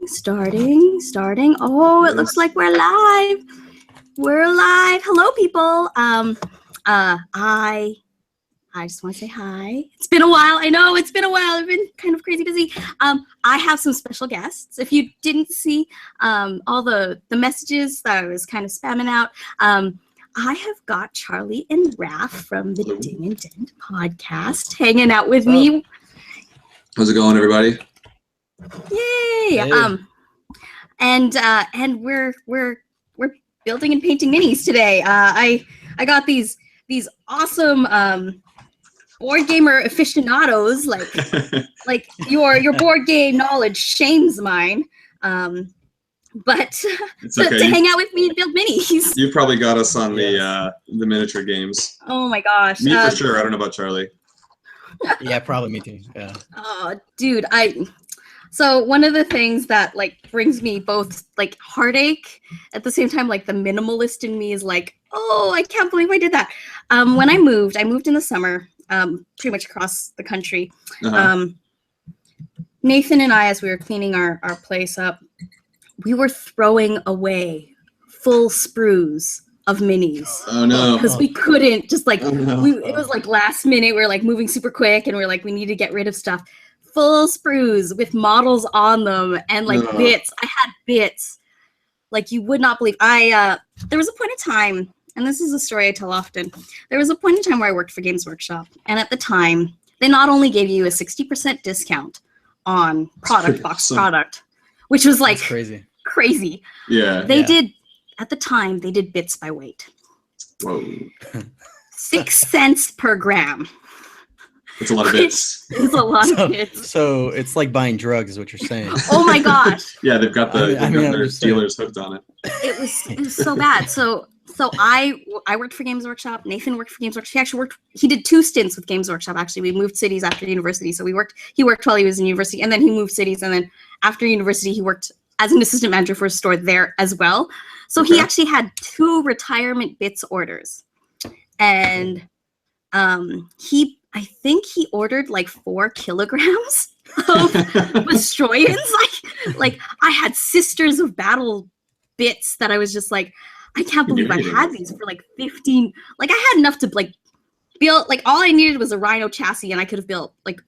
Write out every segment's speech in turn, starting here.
Starting. Oh, it looks like we're live. We're live. Hello, people. I just want to say hi. It's been a while. I know it's been a while. I've been kind of crazy busy. I have some special guests. If you didn't see all the messages that I was kind of spamming out, I have got Charlie and Raph from the Ding Dent podcast hanging out with me. How's it going, everybody? Yay! Hey. And we're building and painting minis today. I got these awesome board gamer aficionados, like your board game knowledge shames mine. But to hang out with me and build minis. You probably got us on the miniature games. Oh my gosh. Me for sure. I don't know about Charlie. Yeah, probably me too. Yeah. Oh, dude, So one of the things that like brings me both like heartache at the same time, like the minimalist in me is like, oh, I can't believe I did that. When I moved in the summer, pretty much across the country. Nathan and I, as we were cleaning our place up, we were throwing away full sprues of minis. Oh no! Because we couldn't just like, oh, no. It was like last minute. We were like moving super quick, and we we're like, we need to get rid of stuff. Full sprues with models on them and like bits. I had bits like you would not believe. There was a point in time, and this is a story I tell often. There was a point in time where I worked for Games Workshop, and at the time, they not only gave you a 60% discount on box product, which was like crazy. Yeah. They did at the time. They did bits by weight. Whoa. 6 cents per gram. It's a lot of bits. It's a lot of bits. So it's like buying drugs, is what you're saying. Oh my gosh. Yeah, they've got their dealers hooked on it. It was so bad. So I worked for Games Workshop. Nathan worked for Games Workshop. He did 2 stints with Games Workshop. Actually, we moved cities after university. So he worked while he was in university, and then he moved cities, and then after university he worked as an assistant manager for a store there as well. So he actually had 2 retirement bits orders, and I think he ordered like 4 kilograms of Destroyans. Like I had Sisters of Battle bits that I was just like, I can't believe I had these for like 15. Like I had enough to like build, like all I needed was a Rhino chassis, and I could have built like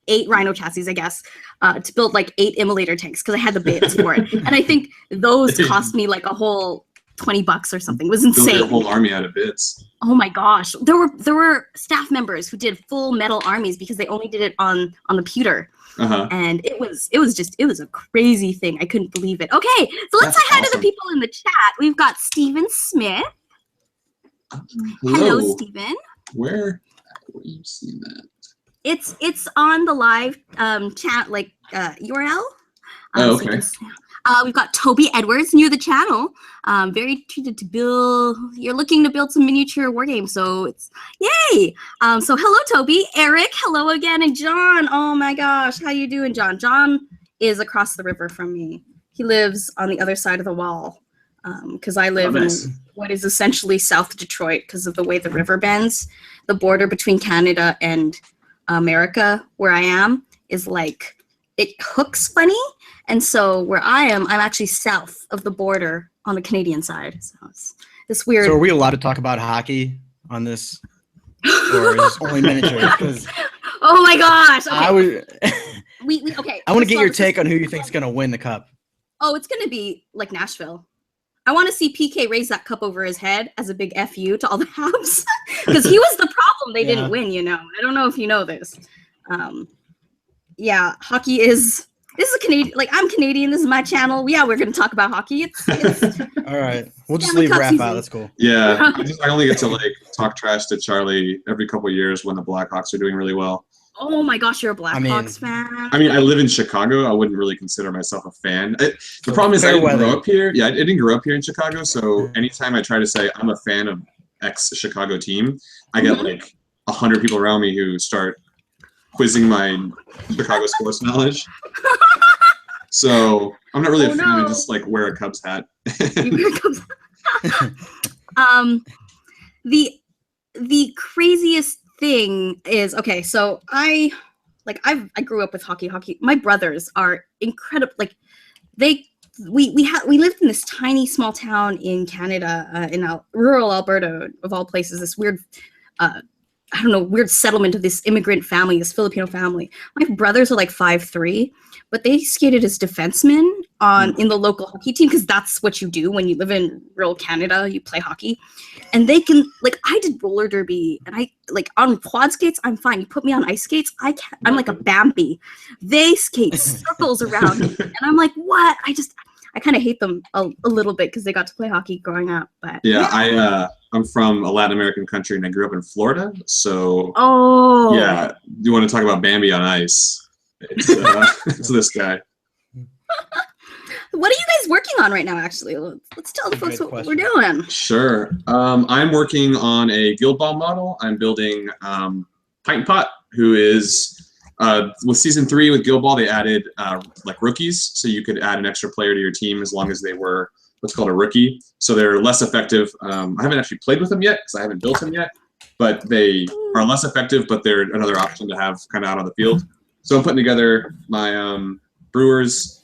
8 Rhino chassis, I guess, to build like 8 immolator tanks because I had the bits for it. And I think those cost me like a whole $20 or something. It was insane. Build your whole army out of bits. Oh my gosh. There were staff members who did full metal armies because they only did it on the pewter. And it was a crazy thing. I couldn't believe it. Okay, so let's say hi to the people in the chat. We've got Stephen Smith. Hello Stephen. Where are you seeing that? It's on the live chat like URL. Okay. We've got Toby Edwards, new to the channel. Very treated to build. You're looking to build some miniature war games, so it's yay. So hello, Toby. Eric, hello again, and John. Oh my gosh, how you doing, John? John is across the river from me. He lives on the other side of the wall, because I live in what is essentially South Detroit because of the way the river bends. The border between Canada and America, where I am, is like it hooks funny. And so where I am, I'm actually south of the border on the Canadian side. So it's this weird. So are we allowed to talk about hockey on this? Or is this only miniatures? Oh my gosh. Okay. Okay. I want to get your take on who you think is going to win the cup. Oh, it's going to be like Nashville. I want to see PK raise that cup over his head as a big FU to all the Habs. Because he was the problem they didn't win, you know. I don't know if you know this. Yeah, hockey is... This is a Canadian, like I'm Canadian. This is my channel. Yeah, we're going to talk about hockey. It's all right. We'll just leave Raph out. That's cool. Yeah, I only get to like talk trash to Charlie every couple of years when the Blackhawks are doing really well. Oh my gosh, you're a Blackhawks fan. I mean, I live in Chicago. I wouldn't really consider myself a fan. The problem is I didn't grow up here. Yeah, I didn't grow up here in Chicago. So anytime I try to say I'm a fan of X Chicago team, I get like 100 people around me who start quizzing my Chicago sports knowledge. So I'm not really a fan. I just like wear a Cubs hat. The craziest thing is, okay, so I grew up with hockey. My brothers are incredible. Like we lived in this tiny small town in Canada, in rural Alberta of all places. This weird, weird settlement of this immigrant family, this Filipino family. My brothers are like 5'3", but they skated as defensemen in the local hockey team because that's what you do when you live in rural Canada. You play hockey, and they can I did roller derby, and I on quad skates. I'm fine. You put me on ice skates, I can't. I'm like a Bambi. They skate circles around me, and I'm like, what? I kind of hate them a little bit because they got to play hockey growing up. But I'm from a Latin American country and I grew up in Florida. So yeah, you want to talk about Bambi on ice? It's this guy. What are you guys working on right now? Actually, let's tell the folks what we're doing. Sure. I'm working on a Guild Ball model. I'm building Pint and Pot, who is. With season 3 with Guild Ball, they added rookies, so you could add an extra player to your team as long as they were what's called a rookie. So they're less effective. I haven't actually played with them yet because I haven't built them yet, but they are less effective. But they're another option to have kind of out on the field. So I'm putting together my Brewers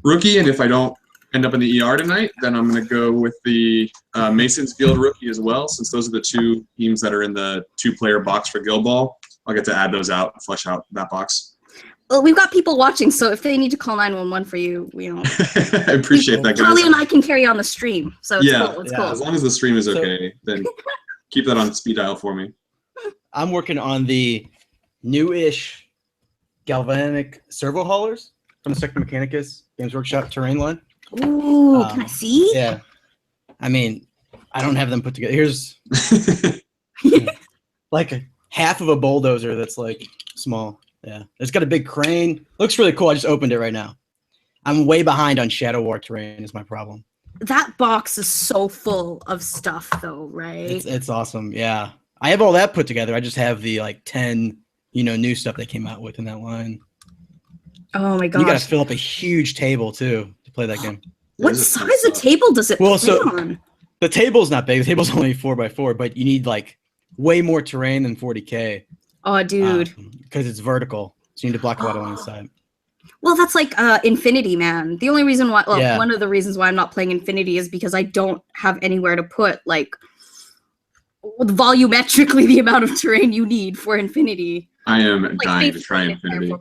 rookie, and if I don't end up in the ER tonight, then I'm going to go with the Masons Field rookie as well, since those are the 2 teams that are in the 2-player box for Guild Ball. I'll get to add those out and flesh out that box. Well, we've got people watching, so if they need to call 911 for you, I appreciate that, guys. Charlie and I can carry on the stream, so it's cool. It's cool. As long as the stream is okay, then keep that on speed dial for me. I'm working on the new-ish galvanic servo haulers from the Sector Mechanicus Games Workshop terrain line. Ooh, can I see? Yeah. I mean, I don't have them put together. Here's half of a bulldozer that's small. Yeah. It's got a big crane. Looks really cool. I just opened it right now. I'm way behind on Shadow War terrain is my problem. That box is so full of stuff though, right? It's awesome. Yeah. I have all that put together. I just have the 10, new stuff they came out with in that line. Oh my gosh. You got to fill up a huge table too to play that game. What size of table does it play on? The table's not big. The table's only 4x4, but you need way more terrain than 40K. Oh, dude. Because it's vertical, so you need to block a lot of one side. Well, that's like Infinity, man. The only reason why, one of the reasons why I'm not playing Infinity is because I don't have anywhere to put volumetrically the amount of terrain you need for Infinity. I am dying to try Infinity.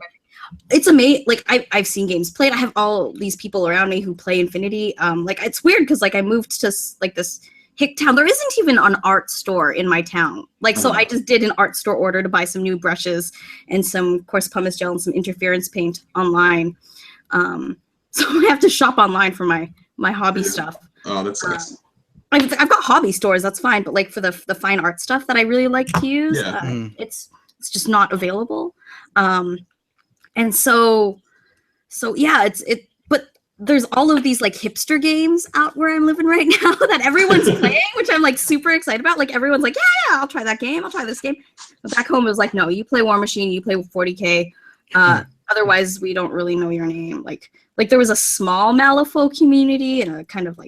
It's amazing. I've seen games played. I have all these people around me who play Infinity. It's weird because I moved to this hick town. There isn't even an art store in my town. So I just did an art store order to buy some new brushes and some, of course, pumice gel and some interference paint online. So I have to shop online for my hobby stuff. Oh, that's nice. I've got hobby stores, that's fine, but for the fine art stuff that I really like to use, it's just not available. And so yeah, but there's all of these hipster games out where I'm living right now that everyone's playing, which I'm super excited about. Everyone's like, yeah, I'll try that game. I'll try this game. But back home it was no, you play War Machine, you play 40K. Otherwise we don't really know your name. There was a small Malifaux community and a kind of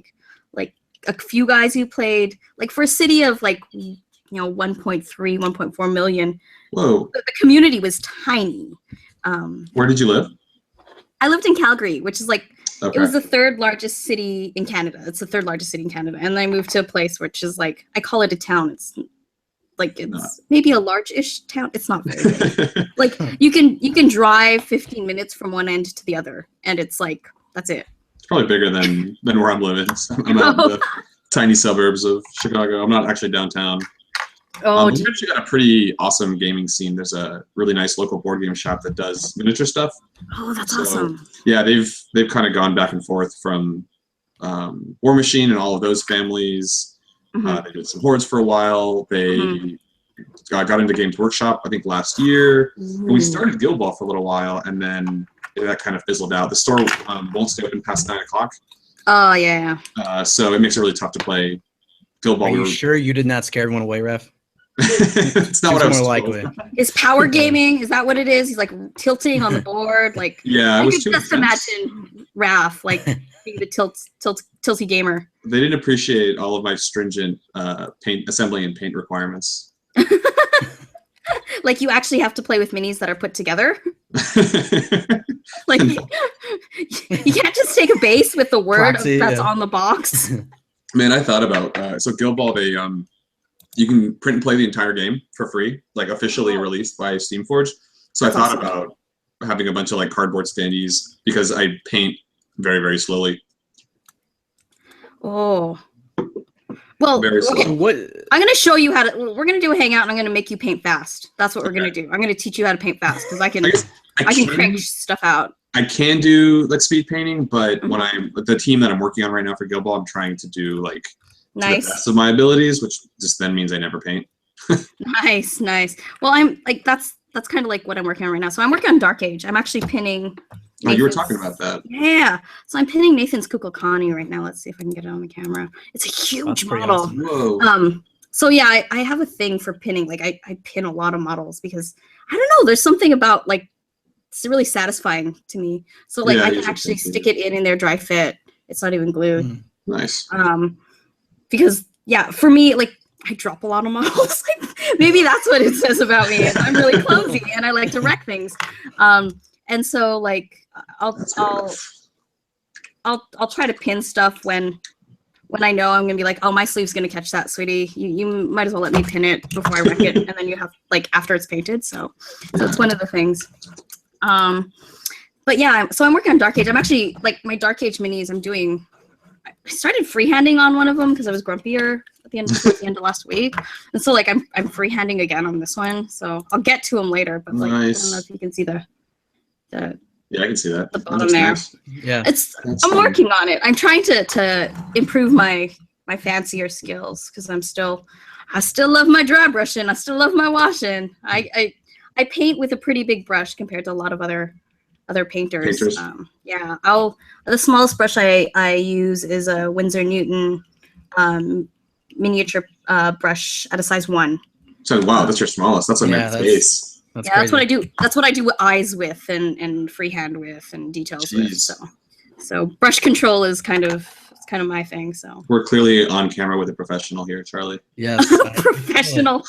a few guys who played for a city of 1.3, 1.4 million. Whoa. The community was tiny. Where did you live? I lived in Calgary, which is okay. It was the 3rd largest city in Canada. It's the 3rd largest city in Canada. And I moved to a place which is I call it a town. It's maybe a large-ish town. It's not very big. you can drive 15 minutes from one end to the other, and it's that's it. It's probably bigger than where I'm living. So I'm out in the tiny suburbs of Chicago. I'm not actually downtown. We've actually got a pretty awesome gaming scene. There's a really nice local board game shop that does miniature stuff. Oh, that's awesome. Yeah, they've kind of gone back and forth from War Machine and all of those families. They did some Horus for a while. They got into Games Workshop, I think, last year. And we started Guild Ball for a little while, and then that kind of fizzled out. The store won't stay open past 9 o'clock. Oh, yeah. So it makes it really tough to play Guild Ball. Are you sure you did not scare everyone away, Ref? It's not what I was more told. likely. Is power gaming? Is that what it is? He's tilting on the board. Yeah, I could just imagine Raph being the tilty gamer. They didn't appreciate all of my stringent paint assembly and paint requirements. You actually have to play with minis that are put together. You can't just take a base with the word Proxy, that's yeah. on the box. Man, I thought about so Guild Ball. They you can print and play the entire game for free, like officially released by Steamforge. So That's I thought awesome. about having a bunch of like cardboard standees because I paint very, very slowly. Oh. Well, Very slow. okay. What? I'm going to show you how to. We're going to do a hangout, and I'm going to make you paint fast. That's what we're going to do. I'm going to teach you how to paint fast because I can crank stuff out. I can do like speed painting, but when I'm the team that I'm working on right now for Guild Ball, I'm trying to do like to the Nice. best of my abilities, which just then means I never paint. Nice. Well, I'm like that's kind of like what I'm working on right now. So I'm working on Dark Age. I'm actually pinning. Oh, you were Nathan's- talking about that. Yeah. So I'm pinning Nathan's Kukulkani right now. Let's see if I can get it on the camera. It's a huge That's pretty model. awesome. Whoa. So yeah, I have a thing for pinning. Like I pin a lot of models because I don't know. There's something about like it's really satisfying to me. So like Yeah, I you can should actually pin stick it in their dry fit. It's not even glued. Mm. Nice. Because yeah, for me, like I drop a lot of models. Maybe that's what it says about me. Is I'm really clumsy and I like to wreck things. And so like I'll try to pin stuff when I know I'm gonna be like, oh, my sleeve's gonna catch that, sweetie. You might as well let me pin it before I wreck it, and then you have like after it's painted. So it's one of the things. But yeah, so I'm working on Dark Age. I'm actually like my Dark Age minis. I started freehanding on one of them because I was grumpier at the end of last week, and so like I'm freehanding again on this one. So I'll get to them later, but like I don't know if you can see the Yeah, I can see that. the That bottom looks there. nice. Yeah. That's I'm fun. working on it. I'm trying to improve my fancier skills because I still love my dry brushing. I still love my washing. I paint with a pretty big brush compared to a lot of other painters. Yeah, the smallest brush I use is a Winsor Newton miniature brush at a size 1. So wow, that's your smallest. That's a Yeah, nice that's- face. That's That's what I crazy. do. That's what I do with eyes with and freehand with and details with. Jeez. So brush control is kind of my thing. So We're clearly on camera with a professional here, Charlie. Yes. professional.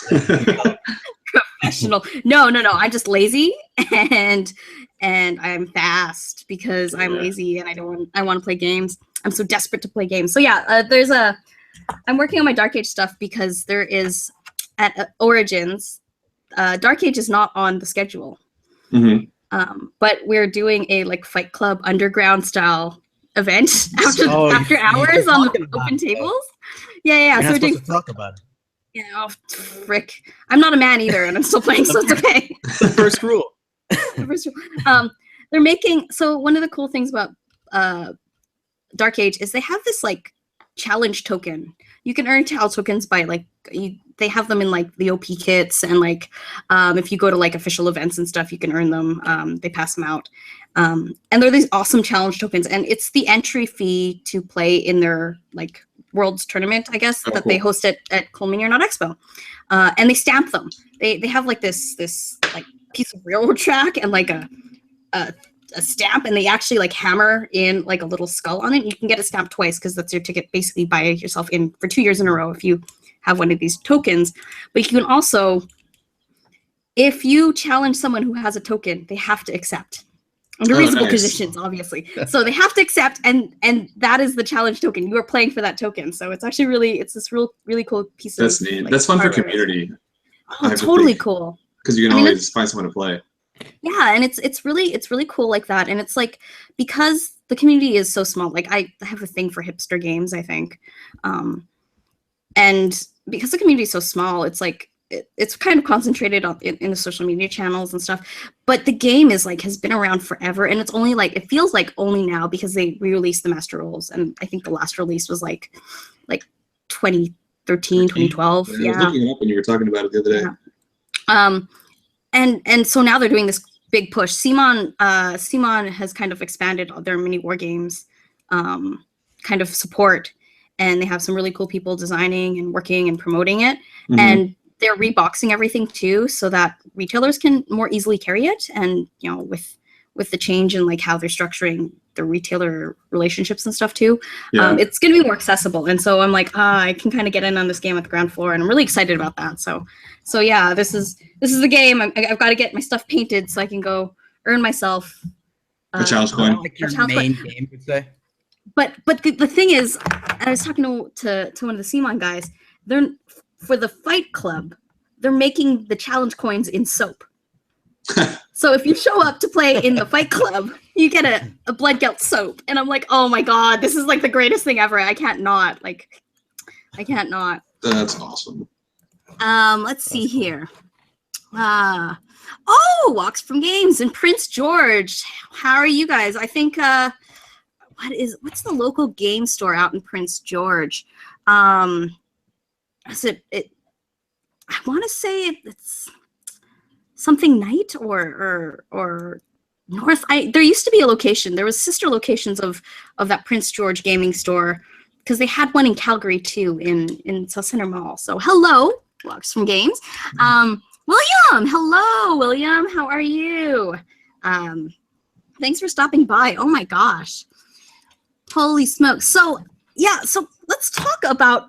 Professional. No. I'm just lazy and I'm fast because I'm lazy and I want to play games. I'm so desperate to play games. So yeah, I'm working on my Dark Age stuff because there is at Origins, Dark Age is not on the schedule. Mm-hmm. But we're doing a like Fight Club underground style event after hours on the open tables. Yeah. You're So not we're doing. supposed to talk about it. Yeah, oh, frick. I'm not a man either, and I'm still playing, so it's okay. The first rule. They're making, so one of the cool things about Dark Age is they have this like challenge token. You can earn challenge tokens by like, they have them in like the OP kits, and like if you go to like official events and stuff, you can earn them. They pass them out. And they're these awesome challenge tokens, and it's the entry fee to play in their like Worlds tournament, I guess, that they host at Colmenier Not Expo. And they stamp them. They have like this like piece of railroad track and like a stamp, and they actually like hammer in like a little skull on it. You can get it stamped twice because that's your ticket. Basically, buy yourself in for 2 years in a row if you have one of these tokens. But you can also, if you challenge someone who has a token, they have to accept. Under reasonable conditions, obviously. So they have to accept, and that is the challenge token. You are playing for that token. So it's actually this really cool piece That's of neat. like, That's fun for hardware. community. Oh, totally cool. Because you can always find someone to play. Yeah, and it's really cool like that. And it's like, because the community is so small, like I have a thing for hipster games, I think. And because the community is so small, it's like it's kind of concentrated on in the social media channels and stuff. But the game is like has been around forever, and it's only like it feels like only now because they re-released the Master Rules, and I think the last release was like 2013, 2012. Yeah, I was looking it up when you were talking about it the other day. Yeah. And so now they're doing this big push. Simon has kind of expanded their mini war games kind of support, and they have some really cool people designing and working and promoting it. Mm-hmm. And they're reboxing everything too, so that retailers can more easily carry it. And with the change in like how they're structuring the retailer relationships and stuff too, it's going to be more accessible. And so I'm like, I can kind of get in on this game at the ground floor, and I'm really excited about that. So yeah, this is the game. I've got to get my stuff painted so I can go earn myself A challenge coin. Like your challenge main coin. game, could say. But the thing is, I was talking to one of the Simon guys. They're for the Fight Club. They're making the challenge coins in soap. So if you show up to play in the Fight Club, you get a blood guilt soap. And I'm like, oh my god, this is like the greatest thing ever. I can't not. That's awesome. Let's see here. Walks from Games in Prince George. How are you guys? I think what's the local game store out in Prince George? Is it I want to say it's something Night or North. There used to be a location. There was sister locations of that Prince George gaming store because they had one in Calgary too in South Center Mall. So hello, Walks from Games. William, hello, William. How are you? Thanks for stopping by. Oh my gosh. Holy smokes. So yeah, so let's talk about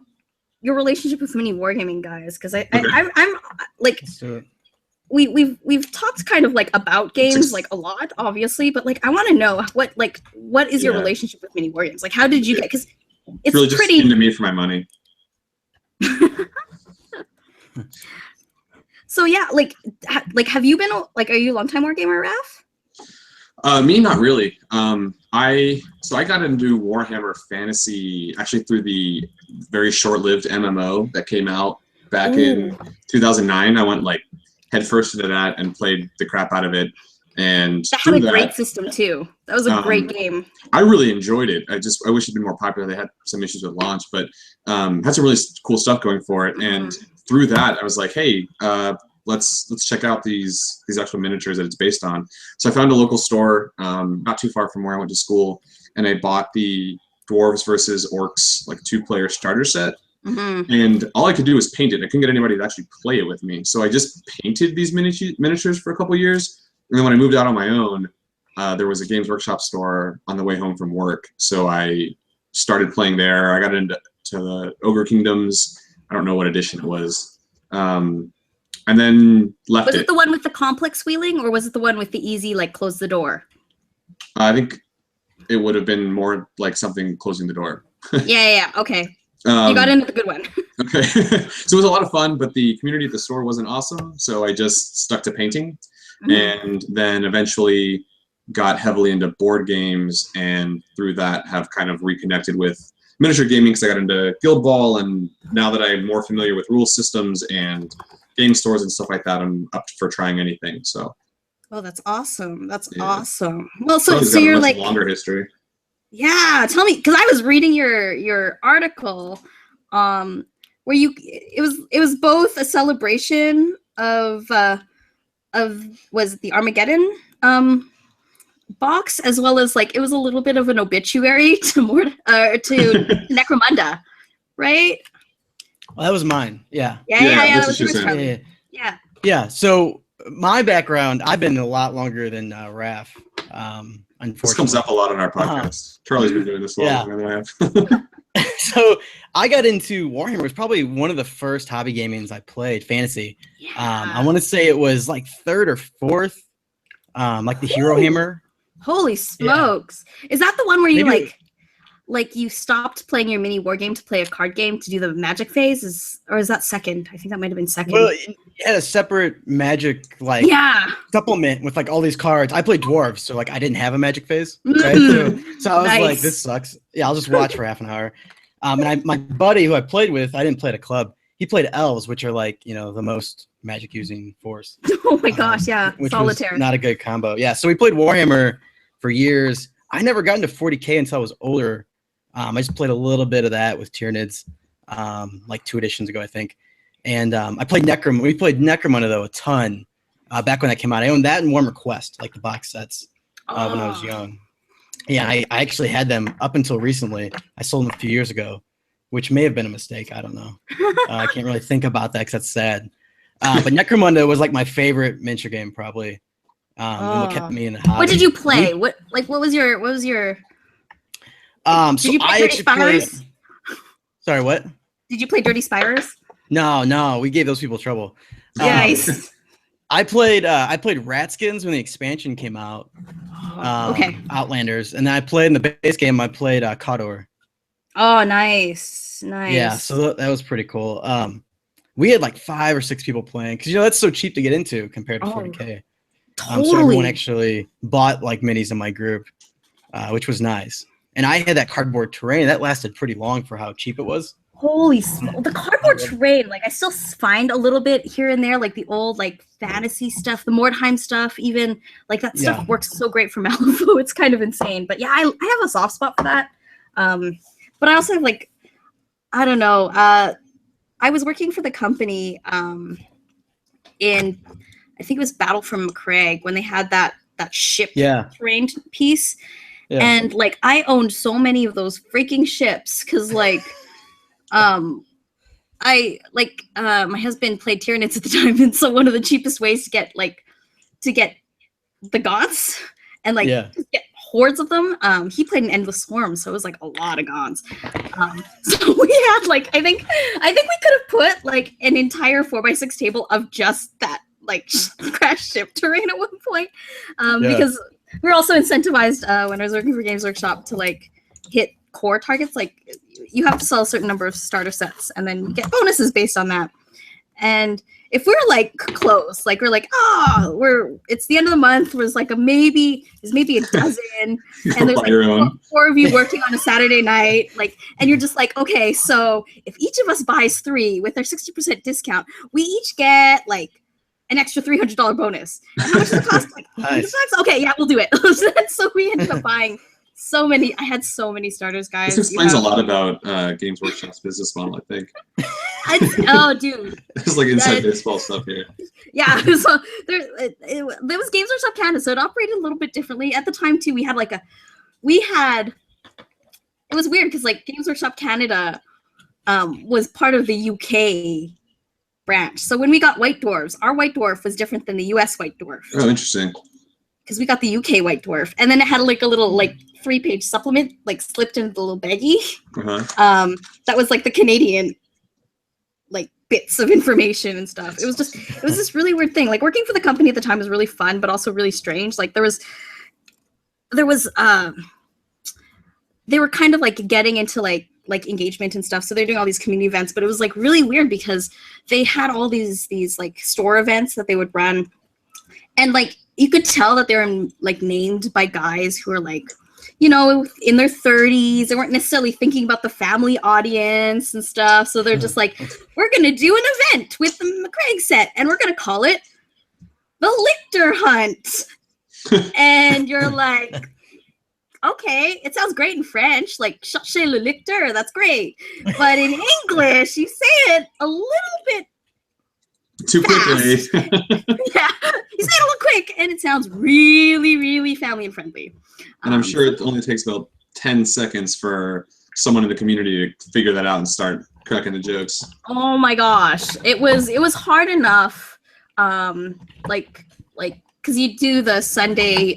your relationship with mini wargaming, guys, because I'm like we've talked kind of like about games like a lot, obviously, but like I want to know what is your relationship with mini wargames? Like, how did you get? Because it's really pretty just into me for my money. So yeah, like have you been like, are you a longtime wargamer, Raph? Me, not really. I got into Warhammer Fantasy actually through the very short-lived MMO that came out back in 2009. I went like headfirst into that and played the crap out of it. And that had a great system too. That was a great game. I really enjoyed it. I wish it'd been more popular. They had some issues with launch, but had some really cool stuff going for it. And through that, I was like, hey, let's check out these actual miniatures that it's based on. So I found a local store not too far from where I went to school, and I bought the Dwarves versus Orcs like 2-player starter set. And all I could do was paint it. I couldn't get anybody to actually play it with me, so I just painted these miniatures for a couple years. And then when I moved out on my own, there was a Games Workshop store on the way home from work, so I started playing there. I got into the Ogre Kingdoms. I don't know what edition it was. And then left it. Was it the one with the complex wheeling, or was it the one with the easy, like, close the door? I think it would have been more like something closing the door. Yeah, okay. You got into the good one. Okay. So it was a lot of fun, but the community at the store wasn't awesome, so I just stuck to painting. And then eventually got heavily into board games, and through that have kind of reconnected with miniature gaming because I got into Guild Ball, and now that I'm more familiar with rule systems and game stores and stuff like that, I'm up for trying anything. So. Oh, that's awesome! That's awesome. Well, so you're like longer history. Yeah, tell me, because I was reading your article, where it was both a celebration of was the Armageddon box, as well as like it was a little bit of an obituary to Necromunda, right? Well, that was mine. Yeah. Yeah. That's what she Yeah. Yeah. So my background, I've been a lot longer than Raph. Unfortunately, this comes up a lot on our podcast. Charlie's been doing this longer than I have. So I got into Warhammer. It was probably one of the first hobby gamings I played, fantasy. Yeah. I want to say it was like 3rd or 4th, like the Hero Hammer. Holy smokes! Yeah. Is that the one where you like you stopped playing your mini war game to play a card game to do the magic phase? Or is that second? I think that might have been second. Well, it had a separate magic supplement with like all these cards. I played dwarves, so like I didn't have a magic phase. Right? So I was like, this sucks. Yeah, I'll just watch for half an hour. And my buddy who I played with, I didn't play at a club. He played elves, which are like, the most magic using force. Oh my gosh, yeah. Which Solitaire. Was not a good combo. Yeah, so we played Warhammer for years. I never got into 40K until I was older. I just played a little bit of that with Tyranids, like 2 editions ago, I think. And I played Necromunda. We played Necromunda, though, a ton back when that came out. I owned that and Warhammer Quest, like the box sets, when I was young. Yeah, I actually had them up until recently. I sold them a few years ago, which may have been a mistake. I don't know. I can't really think about that because that's sad. But Necromunda was like my favorite miniature game, probably. And what kept me in the hobby. What did you play? What was your so did you play Dirty Spires? Sorry, what? Did you play Dirty Spires? No, we gave those people trouble. Nice. I played Ratskins when the expansion came out. Okay. Outlanders, and then I played in the base game. I played Cordero. Oh, nice. Yeah, so that was pretty cool. We had like 5 or 6 people playing because that's so cheap to get into compared to 40K. Totally. So everyone actually bought like minis in my group, which was nice. And I had that cardboard terrain that lasted pretty long for how cheap it was. Holy smoke! The cardboard terrain, like I still find a little bit here and there, like the old like fantasy stuff, the Mordheim stuff, even like that stuff works so great for Malifaux. It's kind of insane. But yeah, I have a soft spot for that. But I also have like, I don't know. I was working for the company in, I think it was Battle from McCraig when they had that ship terrain piece. Yeah. And like I owned so many of those freaking ships because like my husband played Tyranids at the time, and so one of the cheapest ways to get the gaunts and like just get hordes of them, he played an Endless Swarm, so it was like a lot of gaunts. So we had like I think we could have put like an entire 4x6 table of just that like crash ship terrain at one point, because we were also incentivized when I was working for Games Workshop to like hit core targets. Like you have to sell a certain number of starter sets and then you get bonuses based on that. And if we're like close, like we're like, it's the end of the month, there's like there's maybe a dozen, and there's like 4 of you working on a Saturday night, like, and you're just like, okay, so if each of us buys 3 with our 60% discount, we each get like an extra $300 bonus. And how much does it cost? Like, nice. Okay, yeah, we'll do it. So we ended up buying so many. I had so many starters, guys. This explains a lot about Games Workshop's business model, I think. Dude. There's like inside baseball stuff here. Yeah, so there was Games Workshop Canada, so it operated a little bit differently. At the time, too, it was weird because like Games Workshop Canada was part of the UK branch. So when we got White Dwarfs, our White Dwarf was different than the US White Dwarf. Oh, interesting. Because we got the UK White Dwarf, and then it had like a little like 3-page supplement like slipped into the little baggie. That was like the Canadian like bits of information and stuff. It was this really weird thing. Like working for the company at the time was really fun, but also really strange. Like there was they were kind of like getting into like engagement and stuff. So they're doing all these community events, but it was like really weird because they had all these like store events that they would run, and like you could tell that they were like named by guys who are like, in their 30s. They weren't necessarily thinking about the family audience and stuff. So they're just like, we're going to do an event with the McCraig set, and we're going to call it the Lictor Hunt. And you're like, okay, it sounds great in French, like cherchez le licteur, that's great. But in English, you say it a little bit too quickly. Yeah, you say it a little quick, and it sounds really, really family and friendly. And I'm sure it only takes about 10 seconds for someone in the community to figure that out and start cracking the jokes. Oh my gosh, it was hard enough, like because you do the Sunday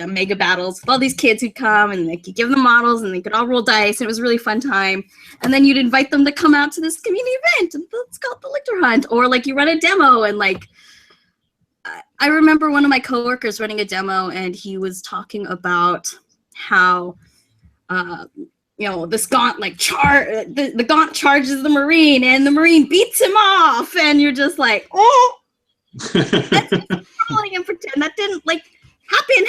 mega battles with all these kids who'd come, and like you give them models and they could all roll dice, and it was a really fun time. And then you'd invite them to come out to this community event, and it's called the Lictor Hunt, or like you run a demo. And like I remember one of my coworkers running a demo, and he was talking about how this gaunt like the gaunt charges the Marine, and the Marine beats him off, and you're just like, that's falling and pretend that didn't like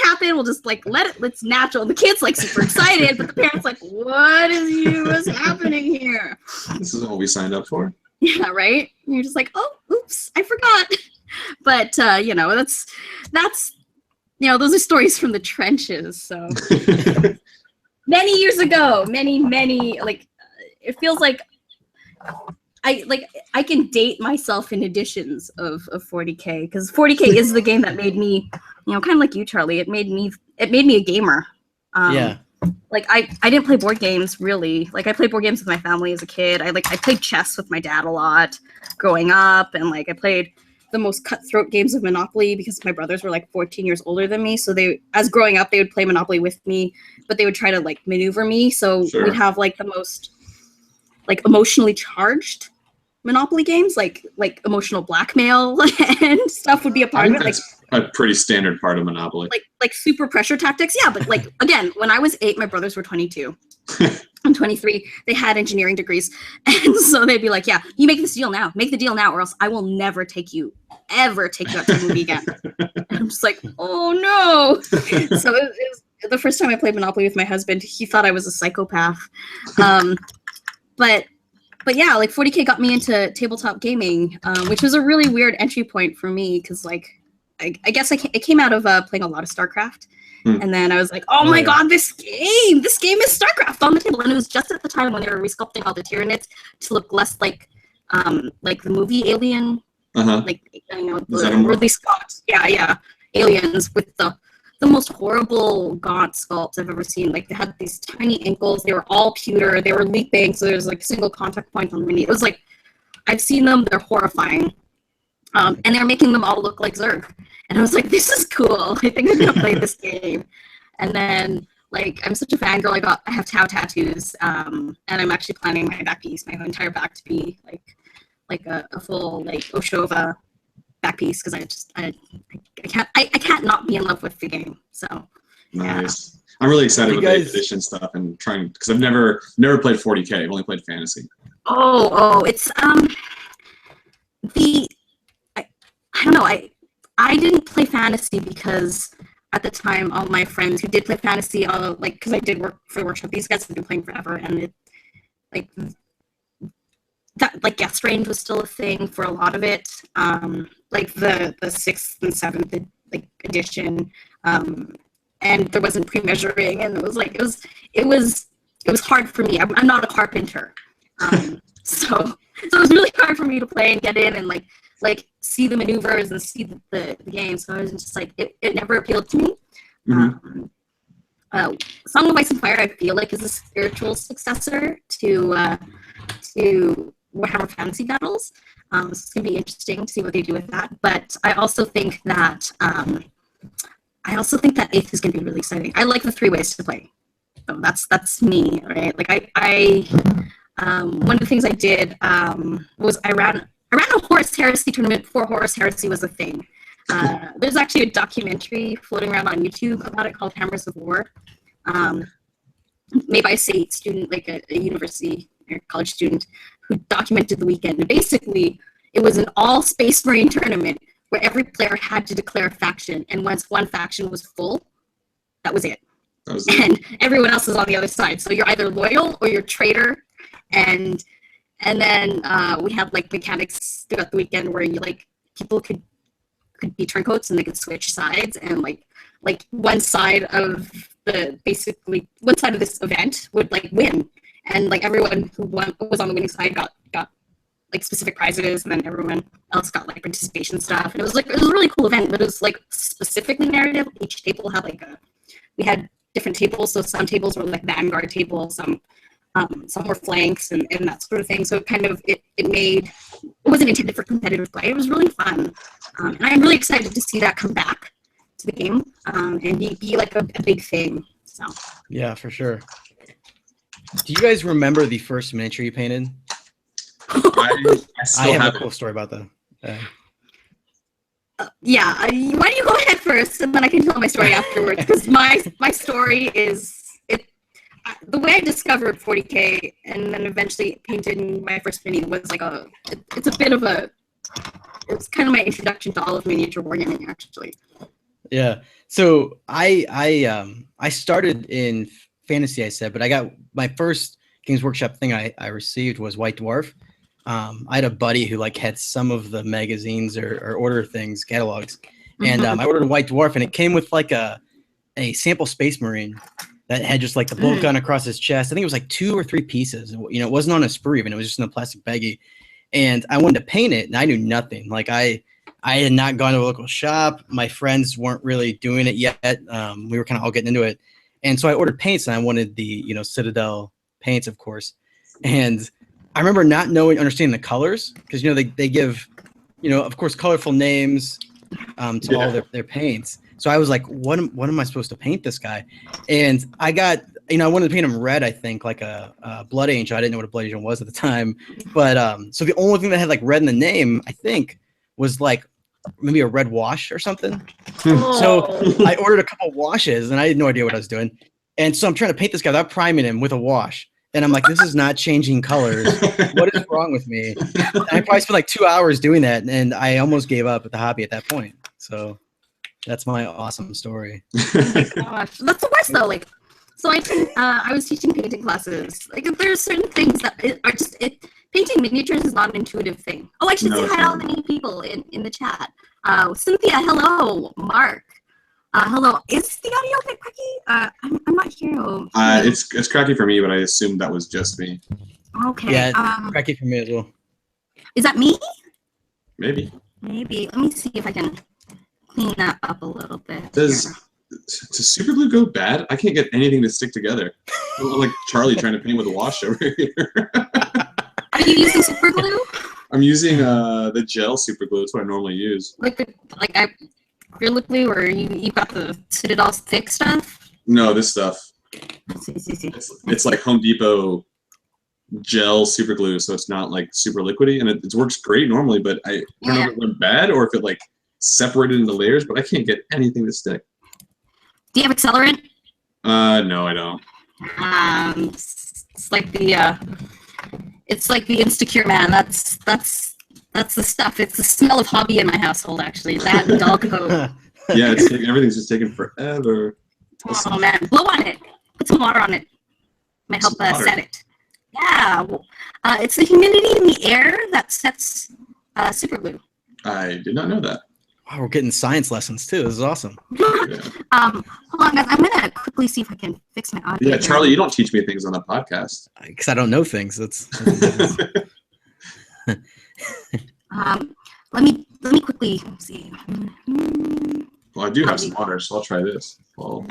happen. We'll just like it's natural. And the kid's like super excited, but the parents like, what's happening here? This is what we signed up for. Yeah, right. And you're just like, oh, oops, I forgot. But that's those are stories from the trenches. So many years ago, many like it feels like I can date myself in editions of 40K, because 40K is the game that made me, kind of like you, Charlie. It made me a gamer. Like I didn't play board games really. Like I played board games with my family as a kid. I played chess with my dad a lot growing up, and like I played the most cutthroat games of Monopoly because my brothers were like 14 years older than me. So as growing up, they would play Monopoly with me, but they would try to like maneuver me. So we'd have like the most like emotionally charged Monopoly games, like emotional blackmail and stuff would be a part of it. That's a pretty standard part of Monopoly. Like super pressure tactics. Yeah, but like again, when I was 8, my brothers were 22. I'm 23. They had engineering degrees, and so they'd be like, "Yeah, you make this deal now. Make the deal now, or else I will never take you out to a movie again." And I'm just like, "Oh no!" So it was the first time I played Monopoly with my husband. He thought I was a psychopath, but yeah, like 40K got me into tabletop gaming, which was a really weird entry point for me because like I guess it came out of playing a lot of StarCraft. And then I was like, oh my god, this game is StarCraft on the table. And it was just at the time when they were resculpting all the Tyranids to look less like the movie Alien. Like, you know, the Ridley Scott. Yeah. Aliens with the most horrible gaunt sculpts I've ever seen. Like, they had these tiny ankles. They were all pewter. They were leaping. So there was like a single contact point on the knee. It was like, I've seen them. They're horrifying. And they're making them all look like Zerg. And I was like, this is cool. I think I'm going to play this game. And then, like, I'm such a fangirl. I have Tau tattoos. And I'm actually planning my back piece, my entire back to be, like a full, like, Oshova back piece. Because I can't not be in love with the game. So, yeah. Nice. I'm really excited with the 8th edition stuff and trying, because I've never played 40K. I've only played Fantasy. It's, I don't know. I didn't play Fantasy because at the time all my friends who did play Fantasy, because I did work for the workshop, these guys have been playing forever, and guest range was still a thing for a lot of it. Like the 6th and 7th edition, and there wasn't pre-measuring, and it was hard for me. I'm not a carpenter, so it was really hard for me to play and get in and like see the maneuvers and see the game. So I was just like, it never appealed to me. Song of Ice and Fire, I feel like, is a spiritual successor to Warhammer Fantasy Battles. So it's gonna be interesting to see what they do with that. But I also think that 8th is gonna be really exciting. I like the 3 ways to play. So that's me, right? Like I one of the things I did was I ran a Horus Heresy tournament before Horus Heresy was a thing. There's actually a documentary floating around on YouTube about it called Hammers of War, made by a state student, like a university or college student, who documented the weekend. And basically, it was an all Space Marine tournament where every player had to declare a faction, and once one faction was full, that was it. And everyone else is on the other side. So you're either loyal or you're traitor, and then we had like mechanics throughout the weekend where you people could be turncoats and they could switch sides, and like one side of this event would win, and everyone who was on the winning side got specific prizes, and then everyone else got participation stuff, and it was a really cool event. But it was specifically narrative. Each table had we had different tables, so some tables were vanguard tables, some were flanks and that sort of thing. So it wasn't intended for competitive play. It was really fun. And I'm really excited to see that come back to the game and be a big thing. So yeah, for sure. Do you guys remember the first miniature you painted? I have a cool story about that. Yeah, why don't you go ahead first, and then I can tell my story afterwards, because my story is the way I discovered 40K and then eventually painted my first mini was it's kind of my introduction to all of miniature wargaming, actually. Yeah. So I started in Fantasy, I said, but I got my first Games Workshop thing I received was White Dwarf. I had a buddy who had some of the magazines or order things, catalogs, and I ordered a White Dwarf, and it came with a sample Space Marine that had just the bolt gun across his chest. I think it was 2 or 3 pieces. It wasn't on a sprue even. It was just in a plastic baggie. And I wanted to paint it, and I knew nothing. I had not gone to a local shop. My friends weren't really doing it yet. We were kind of all getting into it. And so I ordered paints, and I wanted the Citadel paints, of course. And I remember not understanding the colors, because they give of course colorful names to all their paints. So I was like, what am I supposed to paint this guy? And I got I wanted to paint him red, I think, like a Blood Angel. I didn't know what a Blood Angel was at the time. But so the only thing that had like red in the name, I think, was like maybe a red wash or something. So I ordered a couple washes and I had no idea what I was doing. And so I'm trying to paint this guy without priming him with a wash. And I'm like, this is not changing colors. What is wrong with me? And I probably spent like 2 hours doing that. And I almost gave up at the hobby at that point. So that's my awesome story. Oh my gosh. That's the worst though. Like, so I was teaching painting classes. Like, there are certain things that are just painting miniatures is not an intuitive thing. Oh, I should say hi to all the new people in the chat. Cynthia, hello. Mark, hello. Is the audio a bit cracky? I'm not here. It's cracky for me, but I assumed that was just me. Okay. Yeah, cracky for me as well. Is that me? Maybe. Let me see if I can clean that up a little bit. Does super glue go bad? I can't get anything to stick together. I'm like Charlie trying to paint with a wash over here. Are you using super glue? I'm using the gel super glue. That's what I normally use. Like Gorilla Glue, or you got the Citadel thick stuff? No, this stuff. See. It's like Home Depot gel super glue, so it's not like super liquidy, and it works great normally. But I don't know if it went bad or if it like separated into layers. But I can't get anything to stick. Do you have accelerant? No, I don't. It's like the Insecure Man. That's the stuff. It's the smell of hobby in my household, actually. That and dog coat. Yeah, everything's just taking forever. Oh man, blow on it. Put some water on it. Might help set it. Yeah, it's the humidity in the air that sets super glue. I did not know that. Wow, we're getting science lessons too. This is awesome. Hold on, guys. I'm gonna quickly see if I can fix my audio. Yeah, Charlie, you don't teach me things on the podcast. Because I don't know things. That's let me quickly see. Well, I do have some water, so I'll try this. Well,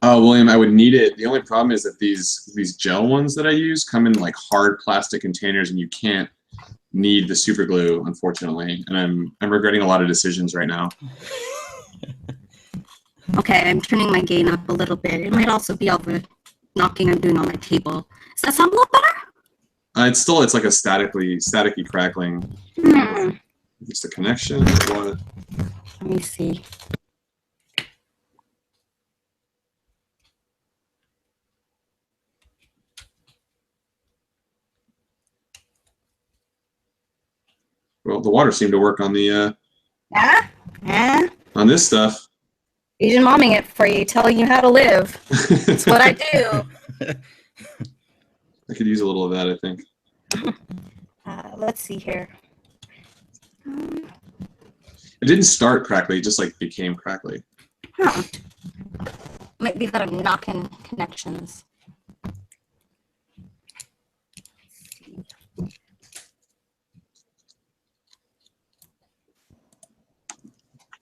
William, I would need it. The only problem is that these gel ones that I use come in like hard plastic containers, and you can't knead the super glue, unfortunately. And I'm regretting a lot of decisions right now. Okay, I'm turning my gain up a little bit. It might also be all the knocking I'm doing on my table. Does that sound a little better? It's like a staticky crackling. It's the connection or what? Let me see. Well, the water seemed to work on the on this stuff. Asian momming it for you, telling you how to live. That's what I do. I could use a little of that, I think. Let's see here. It didn't start crackly, it just like became crackly. Huh. Might be that I'm knocking connections.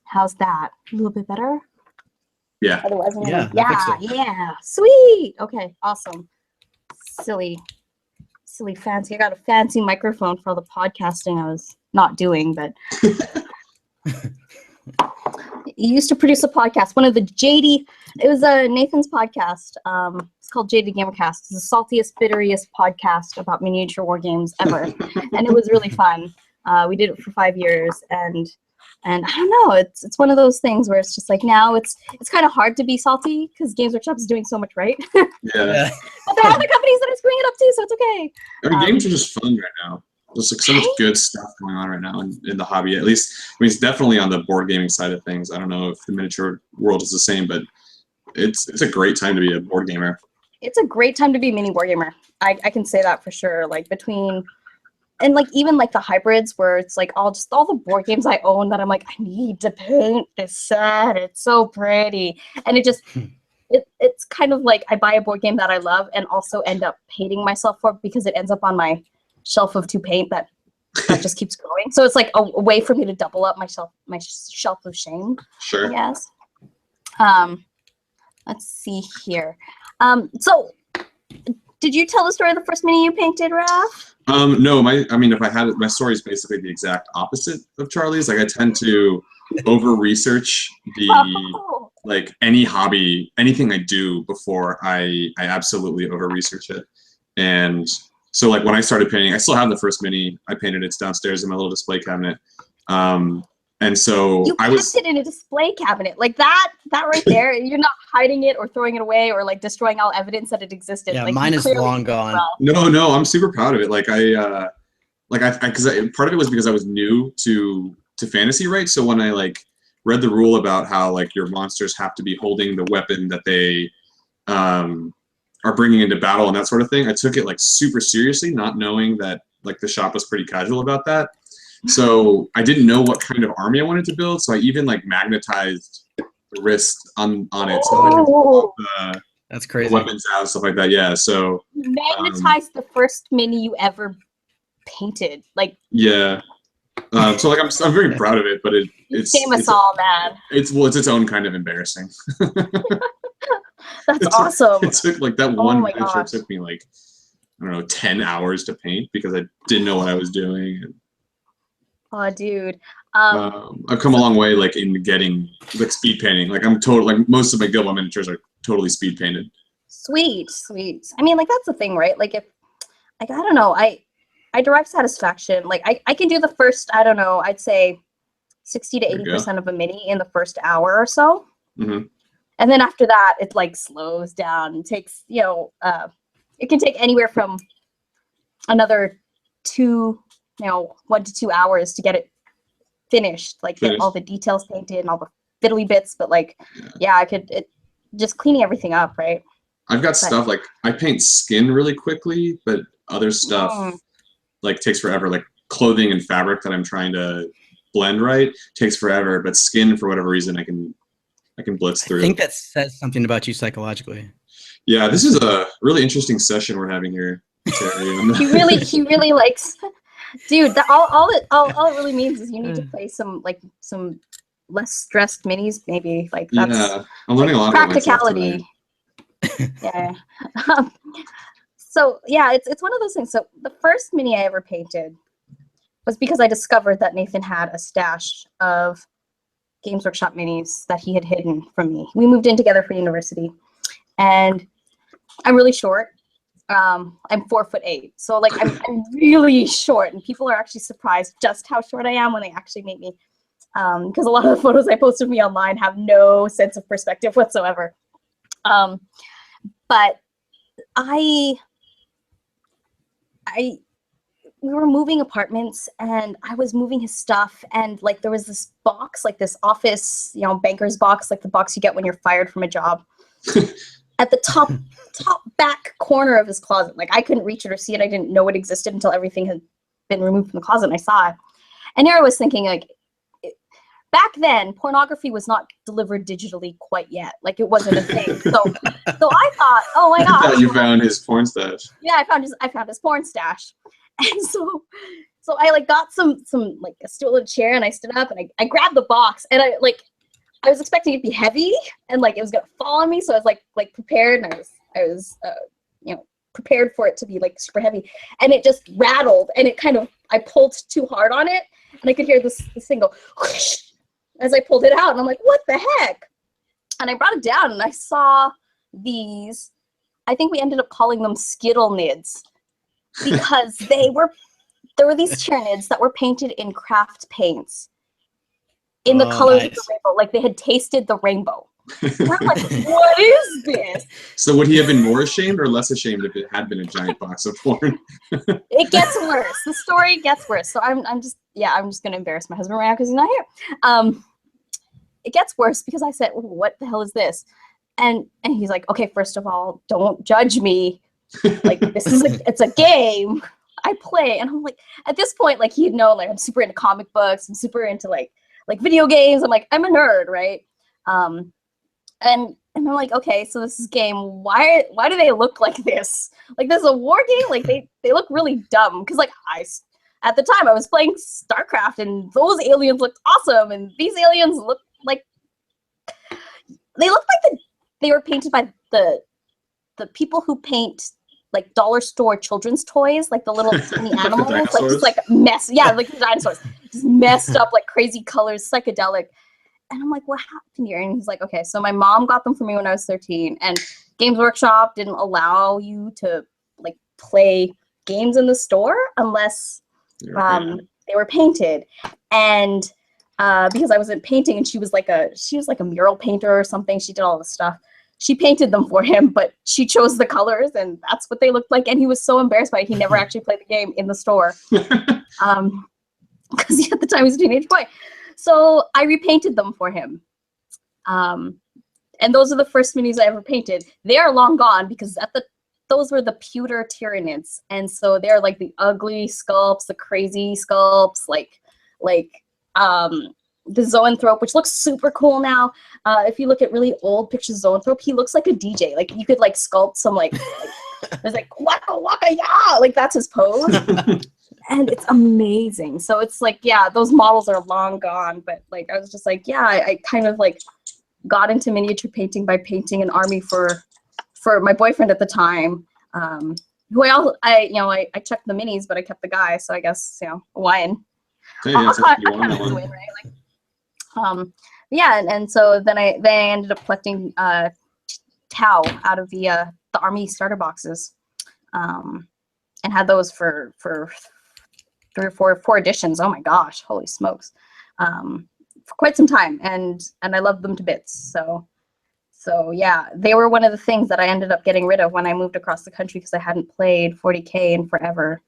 How's that? A little bit better? Yeah. Otherwise, Yeah, yeah. Sweet. Okay, awesome. Silly, fancy. I got a fancy microphone for all the podcasting I was not doing, but you used to produce a podcast. One of the it was Nathan's podcast. It's called JD Gamercast. It's the saltiest, bitteriest podcast about miniature war games ever, and it was really fun. We did it for 5 years, and I don't know, it's one of those things where it's just like now it's kind of hard to be salty because Games Workshop is doing so much right. Yeah. But there are other companies that are screwing it up too, so it's okay. I mean, games are just fun right now. There's like so much good stuff going on right now in the hobby. At least, I mean, it's definitely on the board gaming side of things. I don't know if the miniature world is the same, but it's a great time to be a board gamer. It's a great time to be a mini board gamer. I can say that for sure. Like between. And like even like the hybrids where it's like all the board games I own that I'm like, I need to paint this set. It's so pretty. And it just it's kind of like I buy a board game that I love and also end up hating myself for because it ends up on my shelf of to paint that that just keeps growing. So it's like a way for me to double up my shelf of shame. Sure. I guess. Let's see here. So did you tell the story of the first mini you painted, Raph? No, if I had it, my story is basically the exact opposite of Charlie's. Like I tend to over research like any hobby, anything I do before I absolutely over research it. And so like when I started painting, I still have the first mini I painted. It's downstairs in my little display cabinet. And so you kept it in a display cabinet like that right there. You're not hiding it or throwing it away or like destroying all evidence that it existed. Yeah, like, mine is long gone. Well. No, I'm super proud of it. Like because part of it was because I was new to fantasy, right? So when I like read the rule about how like your monsters have to be holding the weapon that they are bringing into battle and that sort of thing, I took it like super seriously, not knowing that like the shop was pretty casual about that. So I didn't know what kind of army I wanted to build, so I even like magnetized the wrist on it, so I could pull that's crazy. the weapons out, stuff like that. Yeah, so magnetized the first mini you ever painted, like yeah. So like I'm very proud of it, but it's famous all, man. It's its own kind of embarrassing. That's awesome. It took like that one miniature took me like I don't know 10 hours to paint because I didn't know what I was doing. And, oh, dude. I've come a long way, like in getting like speed painting. Like I'm total, like most of my Guild miniatures are totally speed painted. Sweet. I mean, like that's the thing, right? Like if, like I don't know, I derive satisfaction. Like I can do the first, I don't know, I'd say 60 to 80% of a mini in the first hour or so, and then after that, it like slows down and takes, you know, it can take anywhere from another 1 to 2 hours to get it finished, like get all the details painted and all the fiddly bits. But like, yeah, just cleaning everything up, right? I've got stuff like I paint skin really quickly, but other stuff like takes forever. Like clothing and fabric that I'm trying to blend right takes forever, but skin for whatever reason I can blitz through. I think that says something about you psychologically. Yeah, this is a really interesting session we're having here, Teri. he really likes. Dude, all it really means is you need to play some less stressed minis, maybe. Like that's I'm learning a lot about practicality. Yeah. So yeah, it's one of those things. So the first mini I ever painted was because I discovered that Nathan had a stash of Games Workshop minis that he had hidden from me. We moved in together for university, and I'm really short. I'm 4'8", so like I'm really short, and people are actually surprised just how short I am when they actually meet me, because a lot of the photos I post of me online have no sense of perspective whatsoever. But we were moving apartments, and I was moving his stuff, and like there was this box, like this office, you know, banker's box, like the box you get when you're fired from a job, at the top back corner of his closet. Like I couldn't reach it or see it. I didn't know it existed until everything had been removed from the closet and I saw it. And here I was thinking, like, back then, pornography was not delivered digitally quite yet. Like it wasn't a thing. So I thought, oh my gosh. I thought you found his porn stash. Yeah, I found his porn stash. And so I like got some like a stool and a chair, and I stood up and I grabbed the box, and I was expecting it to be heavy and like it was gonna fall on me. So I was like prepared, and I was prepared for it to be like super heavy, and it just rattled, and it I pulled too hard on it, and I could hear this thing go whoosh as I pulled it out, and I'm like, what the heck? And I brought it down, and I saw these, I think we ended up calling them Skittle Nids, because there were these Tyranids that were painted in craft paints in the colors of the rainbow, like they had tasted the rainbow. And I'm like, what is this? So would he have been more ashamed or less ashamed if it had been a giant box of porn? It gets worse. The story gets worse. So I'm just gonna embarrass my husband right now because he's not here. It gets worse because I said, what the hell is this? And he's like, okay, first of all, don't judge me. Like it's a game I play. And I'm like, at this point, like he'd known, like I'm super into comic books, I'm super into like video games. I'm like, I'm a nerd, right? And I'm like, okay, so this is a game. Why do they look like this? Like this is a war game? Like they look really dumb. Cause like at the time I was playing StarCraft, and those aliens looked awesome, and these aliens looked like they were painted by the people who paint like dollar store children's toys, like the little tiny animals, like just like mess, like the dinosaurs, just messed up, like crazy colors, psychedelic. And I'm like, what happened here? And he's like, okay, so my mom got them for me when I was 13, and Games Workshop didn't allow you to like play games in the store unless they were painted. And because I wasn't painting, and she was like a mural painter or something, she did all this stuff. She painted them for him, but she chose the colors, and that's what they looked like. And he was so embarrassed by it, he never actually played the game in the store. Because at the time he was a teenage boy. So I repainted them for him. And those are the first minis I ever painted. They are long gone because those were the pewter Tyranids. And so they're like the ugly sculpts, the crazy sculpts, like the Zoanthrope, which looks super cool now. If you look at really old pictures of Zoanthrope, he looks like a DJ. Like you could like sculpt some like there's like waka waka ya, like that's his pose. And it's amazing. So it's like, yeah, those models are long gone, but like I was just like, yeah, I kind of like got into miniature painting by painting an army for my boyfriend at the time. Who I checked the minis, but I kept the guy, so I guess Hawaiian. Hey, I kind of win, right? Like, and so then I ended up collecting Tau out of the army starter boxes, and had those for 3 or 4 editions. Oh my gosh, holy smokes, for quite some time, and I loved them to bits. So yeah, they were one of the things that I ended up getting rid of when I moved across the country because I hadn't played 40K in forever,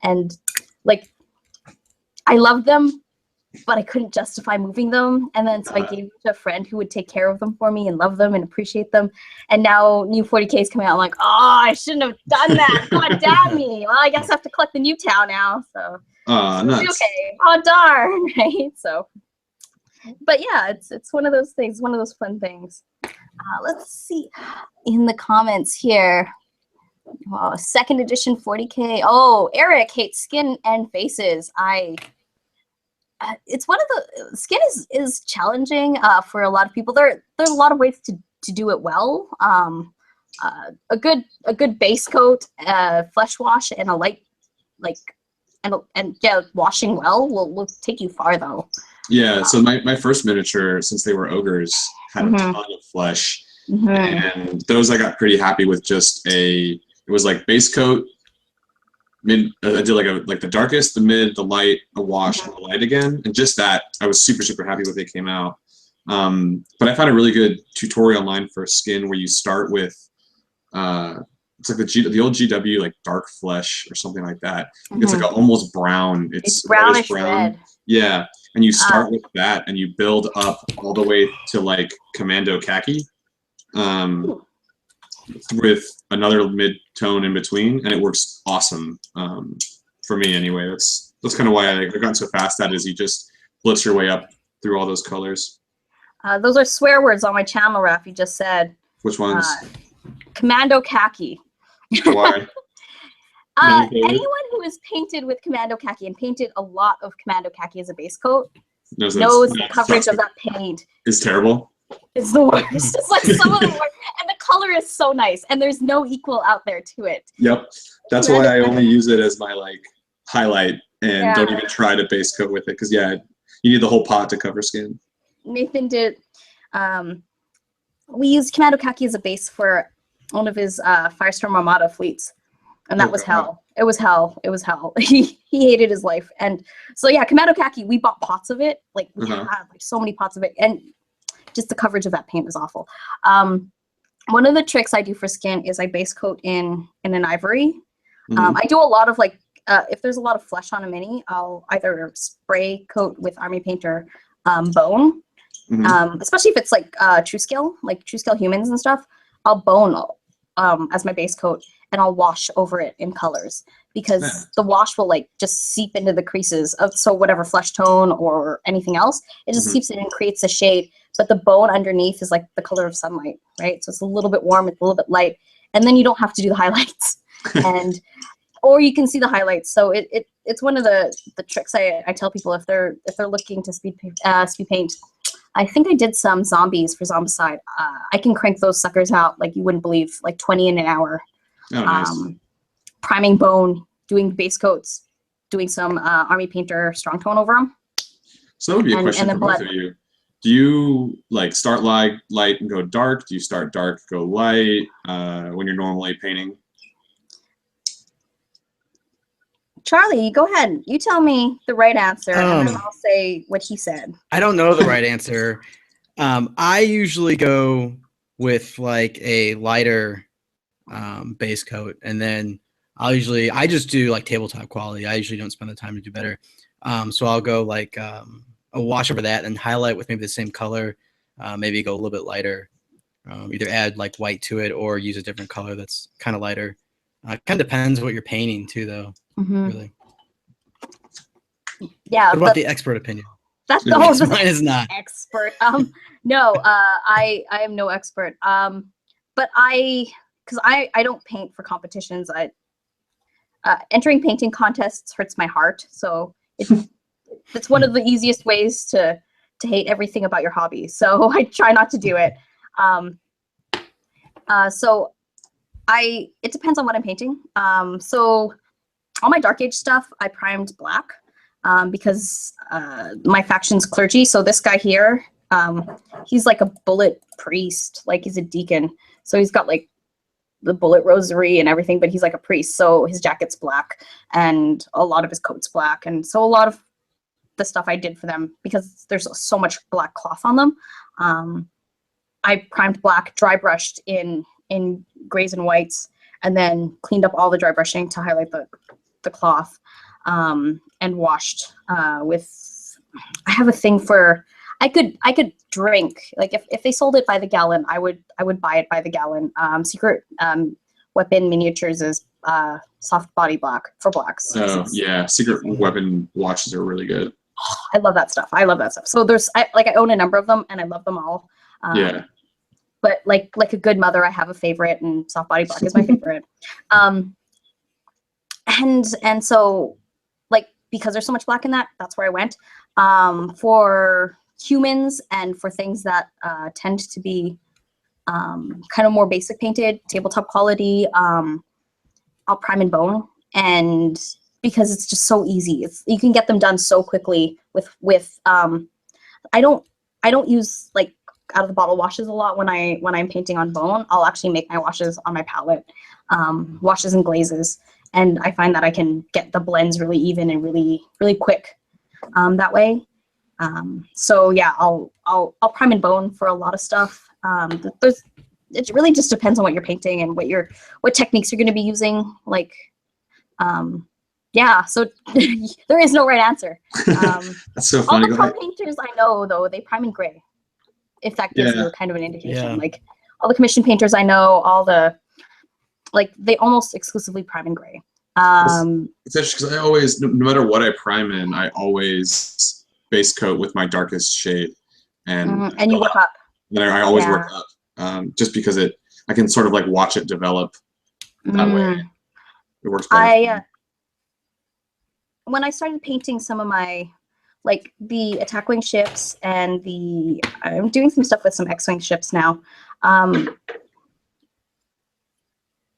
and like I loved them, but I couldn't justify moving them. And then so I gave it to a friend who would take care of them for me and love them and appreciate them. And now new 40K is coming out. I'm like, oh, I shouldn't have done that. God damn me. Well, I guess I have to collect the new Tau now. So nice. Okay. Oh, darn. Right. So, but yeah, it's one of those things, one of those fun things. Let's see in the comments here. Well, 2nd edition 40K. Oh, Eric hates skin and faces. It's one of the skin is challenging for a lot of people. There's a lot of ways to do it well. A good base coat, flesh wash, and a light washing well will take you far though. Yeah. So my first miniature, since they were ogres, had a ton of flesh, and those I got pretty happy with. It was like base coat. I did like the darkest, the mid, the light, a wash, and the light again, and just that I was super happy when they came out. But I found a really good tutorial online for skin where you start with it's like the old GW like dark flesh or something like that. It's like almost brown. It's brownish brown. Red. Yeah, and you start with that and you build up all the way to like Commando Khaki. With another mid-tone in between, and it works awesome for me anyway. That's kind of why I've gotten so fast at it, is you just blitz your way up through all those colors. Those are swear words on my channel, Raph, you just said. Which ones? Commando Khaki. Why? Anyone who is painted with Commando Khaki and painted a lot of Commando Khaki as a base coat knows the coverage of that paint is terrible. It's the worst. It's like some of the worst. And the color is so nice, and there's no equal out there to it. Yep. That's why I only use it as my like highlight and don't even try to base coat with it, because you need the whole pot to cover skin. Nathan did. We used Commando Khaki as a base for one of his Firestorm Armada fleets, and that was hell. It was hell. It was hell. He hated his life, and so yeah, Commando Khaki. We bought pots of it. Like we had like so many pots of it, and just the coverage of that paint is awful. One of the tricks I do for skin is I base coat in an ivory. I do a lot of like, if there's a lot of flesh on a mini, I'll either spray coat with Army Painter bone, especially if it's like true scale humans and stuff. I'll bone as my base coat, and I'll wash over it in colors, because the wash will like just seep into the creases of whatever flesh tone or anything else. It just seeps in and creates a shade. But the bone underneath is like the color of sunlight, right? So it's a little bit warm, it's a little bit light, and then you don't have to do the highlights. And or you can see the highlights. So it's one of the tricks I tell people if they're looking to speed paint. I think I did some zombies for Zombicide. I can crank those suckers out like you wouldn't believe, like 20 in an hour. Oh, nice. Priming bone, doing base coats, doing some Army Painter strong tone over them. So that would be a question for both of you. Do you like start light and go dark? Do you start dark, go light when you're normally painting? Charlie, go ahead. You tell me the right answer, and then I'll say what he said. I don't know the right answer. I usually go with like a lighter base coat, and then I just do like tabletop quality. I usually don't spend the time to do better. So I'll go like a wash over that and highlight with maybe the same color. Maybe go a little bit lighter. Either add like white to it or use a different color that's kind of lighter. Kind of depends what you're painting too, though. Really. Yeah. What about the expert opinion? That's the whole mine is not expert. No, I am no expert. But because I don't paint for competitions. Entering painting contests hurts my heart. So it's one of the easiest ways to hate everything about your hobby. So I try not to do it. So it depends on what I'm painting. So all my Dark Age stuff, I primed black because my faction's clergy. So this guy here, he's like a bullet priest, like he's a deacon. So he's got like the bullet rosary and everything, but he's like a priest. So his jacket's black and a lot of his coat's black. And so a lot of the stuff I did for them, because there's so much black cloth on them, I primed black, dry brushed in grays and whites, and then cleaned up all the dry brushing to highlight the cloth, and washed with. I have a thing for. I could drink, like if they sold it by the gallon, I would buy it by the gallon. Secret Weapon Miniatures is soft body black for blacks. Oh yeah, Secret Weapon watches are really good. I love that stuff. So I own a number of them and I love them all. Yeah. But like a good mother, I have a favorite, and soft body black is my favorite. And so like because there's so much black in that's where I went. For humans and for things that tend to be kind of more basic painted, tabletop quality, I'll prime and bone, and because it's just so easy. You can get them done so quickly with I don't use like out of the bottle washes a lot when I'm painting on bone. I'll actually make my washes on my palette, washes and glazes, and I find that I can get the blends really even and really really quick that way. So yeah, I'll prime and bone for a lot of stuff. It really just depends on what you're painting and what techniques you're going to be using. Like, yeah. So there is no right answer. That's so funny. All the pro painters I know, though, they prime in gray. If that gives you kind of an indication. Yeah. Like all the commission painters I know, they almost exclusively prime in gray. It's interesting because I always, no matter what I prime in, I always base coat with my darkest shade, and you work up. Then I always work up, just because I can sort of like watch it develop that way. It works better. When I started painting some of my like the attack wing ships and I'm doing some stuff with some X-wing ships now.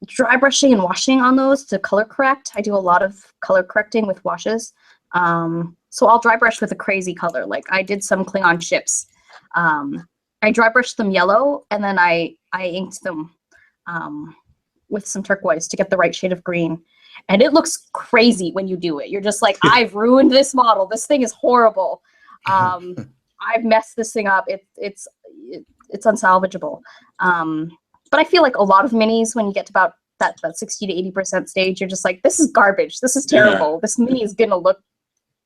Dry brushing and washing on those to color correct. I do a lot of color correcting with washes. So I'll dry brush with a crazy color. Like I did some Klingon ships. I dry brushed them yellow, and then I inked them with some turquoise to get the right shade of green. And it looks crazy when you do it. You're just like, I've ruined this model. This thing is horrible. I've messed this thing up. It's unsalvageable. But I feel like a lot of minis, when you get to about that 60 to 80% stage, you're just like, this is garbage. This is terrible. This mini is gonna look,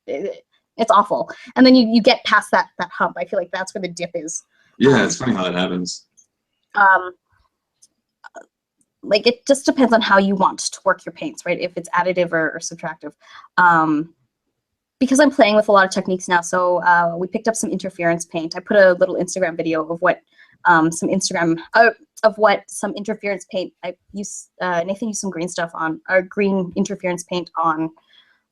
it's awful. And then you get past that hump. I feel like that's where the dip is. Yeah, it's funny how that happens. Like it just depends on how you want to work your paints, right? If it's additive or subtractive. Because I'm playing with a lot of techniques now, so we picked up some interference paint. I put a little Instagram video of what some Instagram what some interference paint I use. Nathan used some green stuff on, or green interference paint on,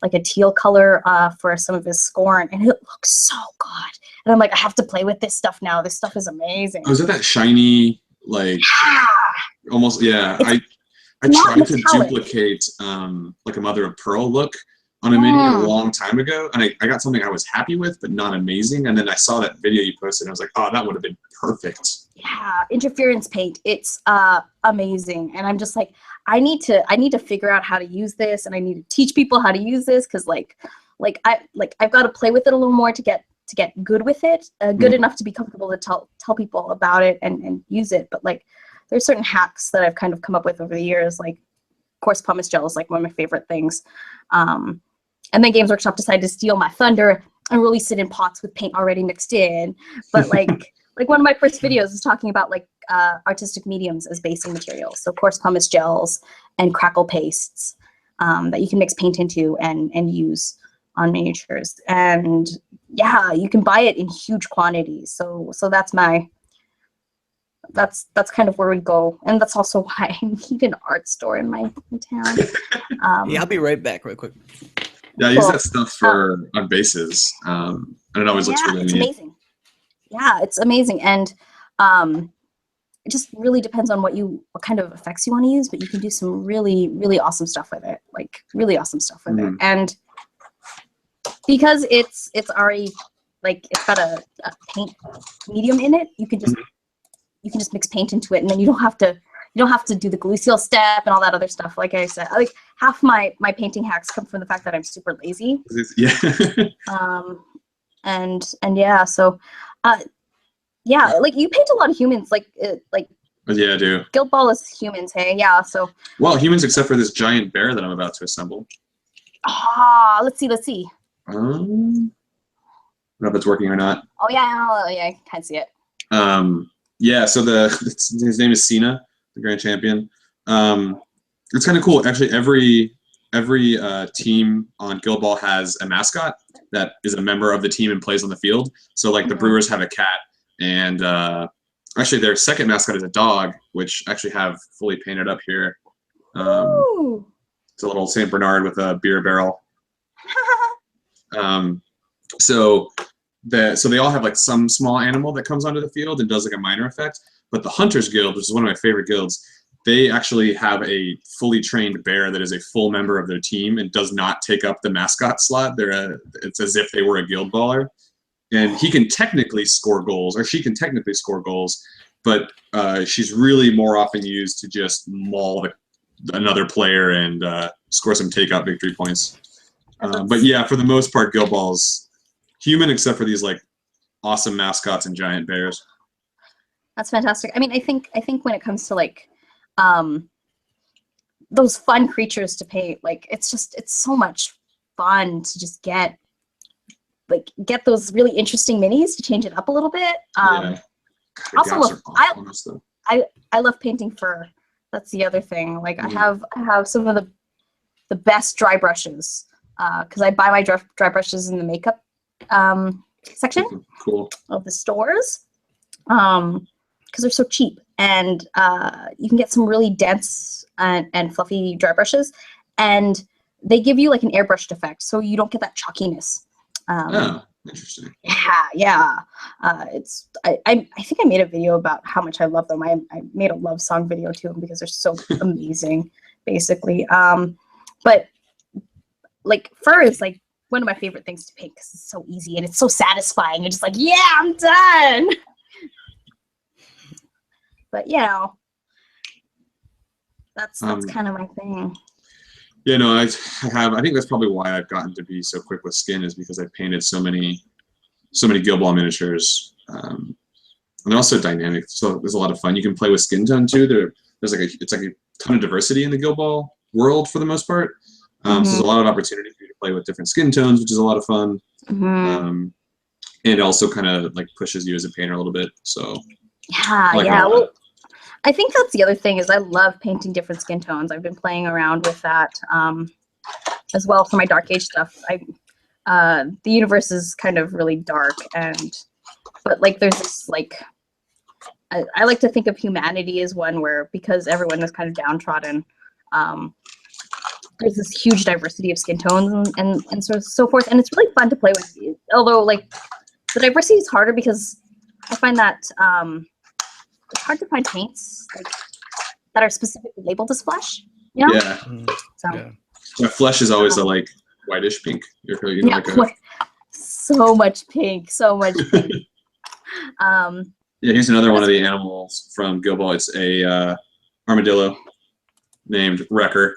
like a teal color for some of his Scorn, and it looks so good. And I'm like, I have to play with this stuff now. This stuff is amazing. Oh, is it that shiny, like, almost, yeah. I tried to duplicate like a Mother of Pearl look on a mini a long time ago, and I got something I was happy with, but not amazing. And then I saw that video you posted, and I was like, oh, that would have been perfect. Yeah, interference paint, it's amazing. And I'm just like, I need to figure out how to use this, and I need to teach people how to use this, because I've got to play with it a little more to get good with it, good enough to be comfortable to tell people about it and use it. But like, there's certain hacks that I've kind of come up with over the years, like coarse pumice gel is like one of my favorite things. And then Games Workshop decided to steal my thunder and release it in pots with paint already mixed in. But like one of my first videos was talking about like artistic mediums as basing materials, so coarse pumice gels and crackle pastes that you can mix paint into and use on miniatures. And yeah, you can buy it in huge quantities. So that's kind of where we go, and that's also why I need an art store in my town. Yeah, I'll be right back real quick. Yeah, I use that stuff for on bases, and it always looks really neat. Amazing. Yeah, it's amazing, and it just really depends on what kind of effects you want to use, but you can do some really, really awesome stuff with it, like really awesome stuff with it. And because it's already like it's got a paint medium in it, you can just mix paint into it, and then you don't have to do the glue seal step and all that other stuff. Like I said, like half my painting hacks come from the fact that I'm super lazy. Yeah. And yeah, so yeah, like you paint a lot of humans, like Yeah, I do. Guild Ball is humans, hey? Yeah, so. Well, humans except for this giant bear that I'm about to assemble. Let's see. I don't know if it's working or not. Oh yeah, I can't see it. Yeah, so his name is Cena, the Grand Champion. It's kind of cool. Actually, every team on Guild Ball has a mascot that is a member of the team and plays on the field. So like the Brewers have a cat, and actually their second mascot is a dog, which actually have fully painted up here. It's a little Saint Bernard with a beer barrel. So they all have like some small animal that comes onto the field and does like a minor effect. But the Hunters Guild, which is one of my favorite guilds, they actually have a fully trained bear that is a full member of their team and does not take up the mascot slot. It's as if they were a guild baller. And he can technically score goals, or she can technically score goals, but she's really more often used to just maul another player and score some takeout victory points. But yeah, for the most part, Guild Ball's human, except for these like awesome mascots and giant bears. That's fantastic. I mean, I think when it comes to like those fun creatures to paint, like it's so much fun to just get those really interesting minis to change it up a little bit. Yeah. Also, I love painting fur. That's the other thing. Like I have some of the best dry brushes because I buy my dry brushes in the makeup section of the stores because they're so cheap, and you can get some really dense and fluffy dry brushes, and they give you like an airbrushed effect, so you don't get that chalkiness. Interesting. Yeah. I think I made a video about how much I love them. I made a love song video to them because they're so amazing, basically. But like fur is like one of my favorite things to paint because it's so easy and it's so satisfying. You're just like, yeah, I'm done. But that's kind of my thing. Yeah, no, I think that's probably why I've gotten to be so quick with skin, is because I painted so many Guild Ball miniatures, and they're also dynamic. So there's a lot of fun. You can play with skin tone too. It's like a ton of diversity in the Guild Ball world for the most part. So there's a lot of opportunity for you to play with different skin tones, which is a lot of fun. And it also kind of like pushes you as a painter a little bit. So Well, I think that's the other thing is I love painting different skin tones. I've been playing around with that as well for my Dark Age stuff. The universe is kind of really dark, but like there's this like I like to think of humanity as one where, because everyone is kind of downtrodden, there's this huge diversity of skin tones and so forth, and it's really fun to play with. Although, like, the diversity is harder because I find that it's hard to find paints like that are specifically labeled as flesh. You know? Yeah. So. Yeah, flesh is always a like whitish pink. You know, like so much pink, so much pink. Yeah, here's another one of the animals from Guild Ball. It's a armadillo named Wrecker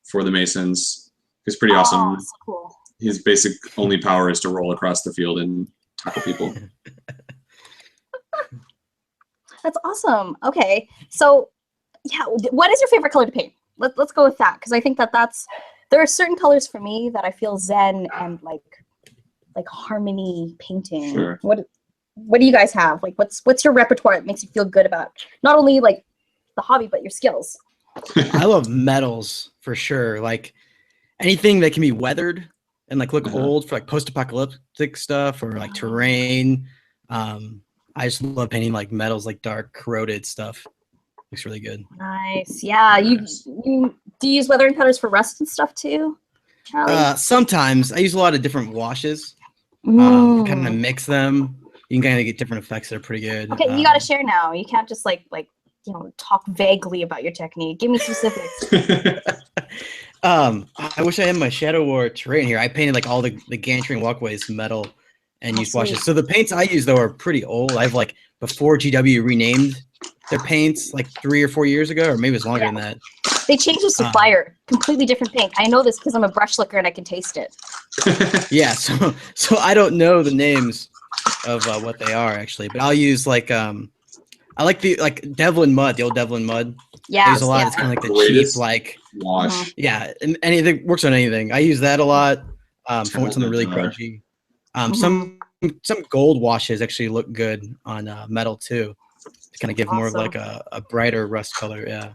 for the Masons. He's pretty awesome. So cool. His basic only power is to roll across the field and tackle people. That's awesome. Okay, so yeah, what is your favorite color to paint? Let's go with that, because I think there are certain colors for me that I feel zen and like harmony painting. Sure. What do you guys have? Like, what's your repertoire that makes you feel good about not only like the hobby but your skills? I love metals for sure. Like anything that can be weathered and like look old for like post-apocalyptic stuff or like terrain. I just love painting like metals, like dark corroded stuff. Looks really good. Nice. Yeah. You do you use weathering powders for rust and stuff too, Charlie? Sometimes I use a lot of different washes. Kind of mix them. You can kind of get different effects that are pretty good. Okay, you got to share now. You can't just like talk vaguely about your technique. Give me specifics. I wish I had my Shadow War terrain here. I painted like all the gantry walkways metal and used washes. So the paints I use though are pretty old. I've like before GW renamed their paints like 3 or 4 years ago, or maybe it's longer than that. They changed the supplier, completely different paint. I know this because I'm a brush licker and I can taste it. Yeah, so I don't know the names of what they are actually, but I'll use like I like the Devlin Mud, the old Devlin Mud. Yeah, there's a lot. It's kind of like the cheap like wash. Yeah, and anything works on anything. I use that a lot. If I want something really grungy. Some gold washes actually look good on metal too, to kind of give more of like a brighter rust color. Yeah.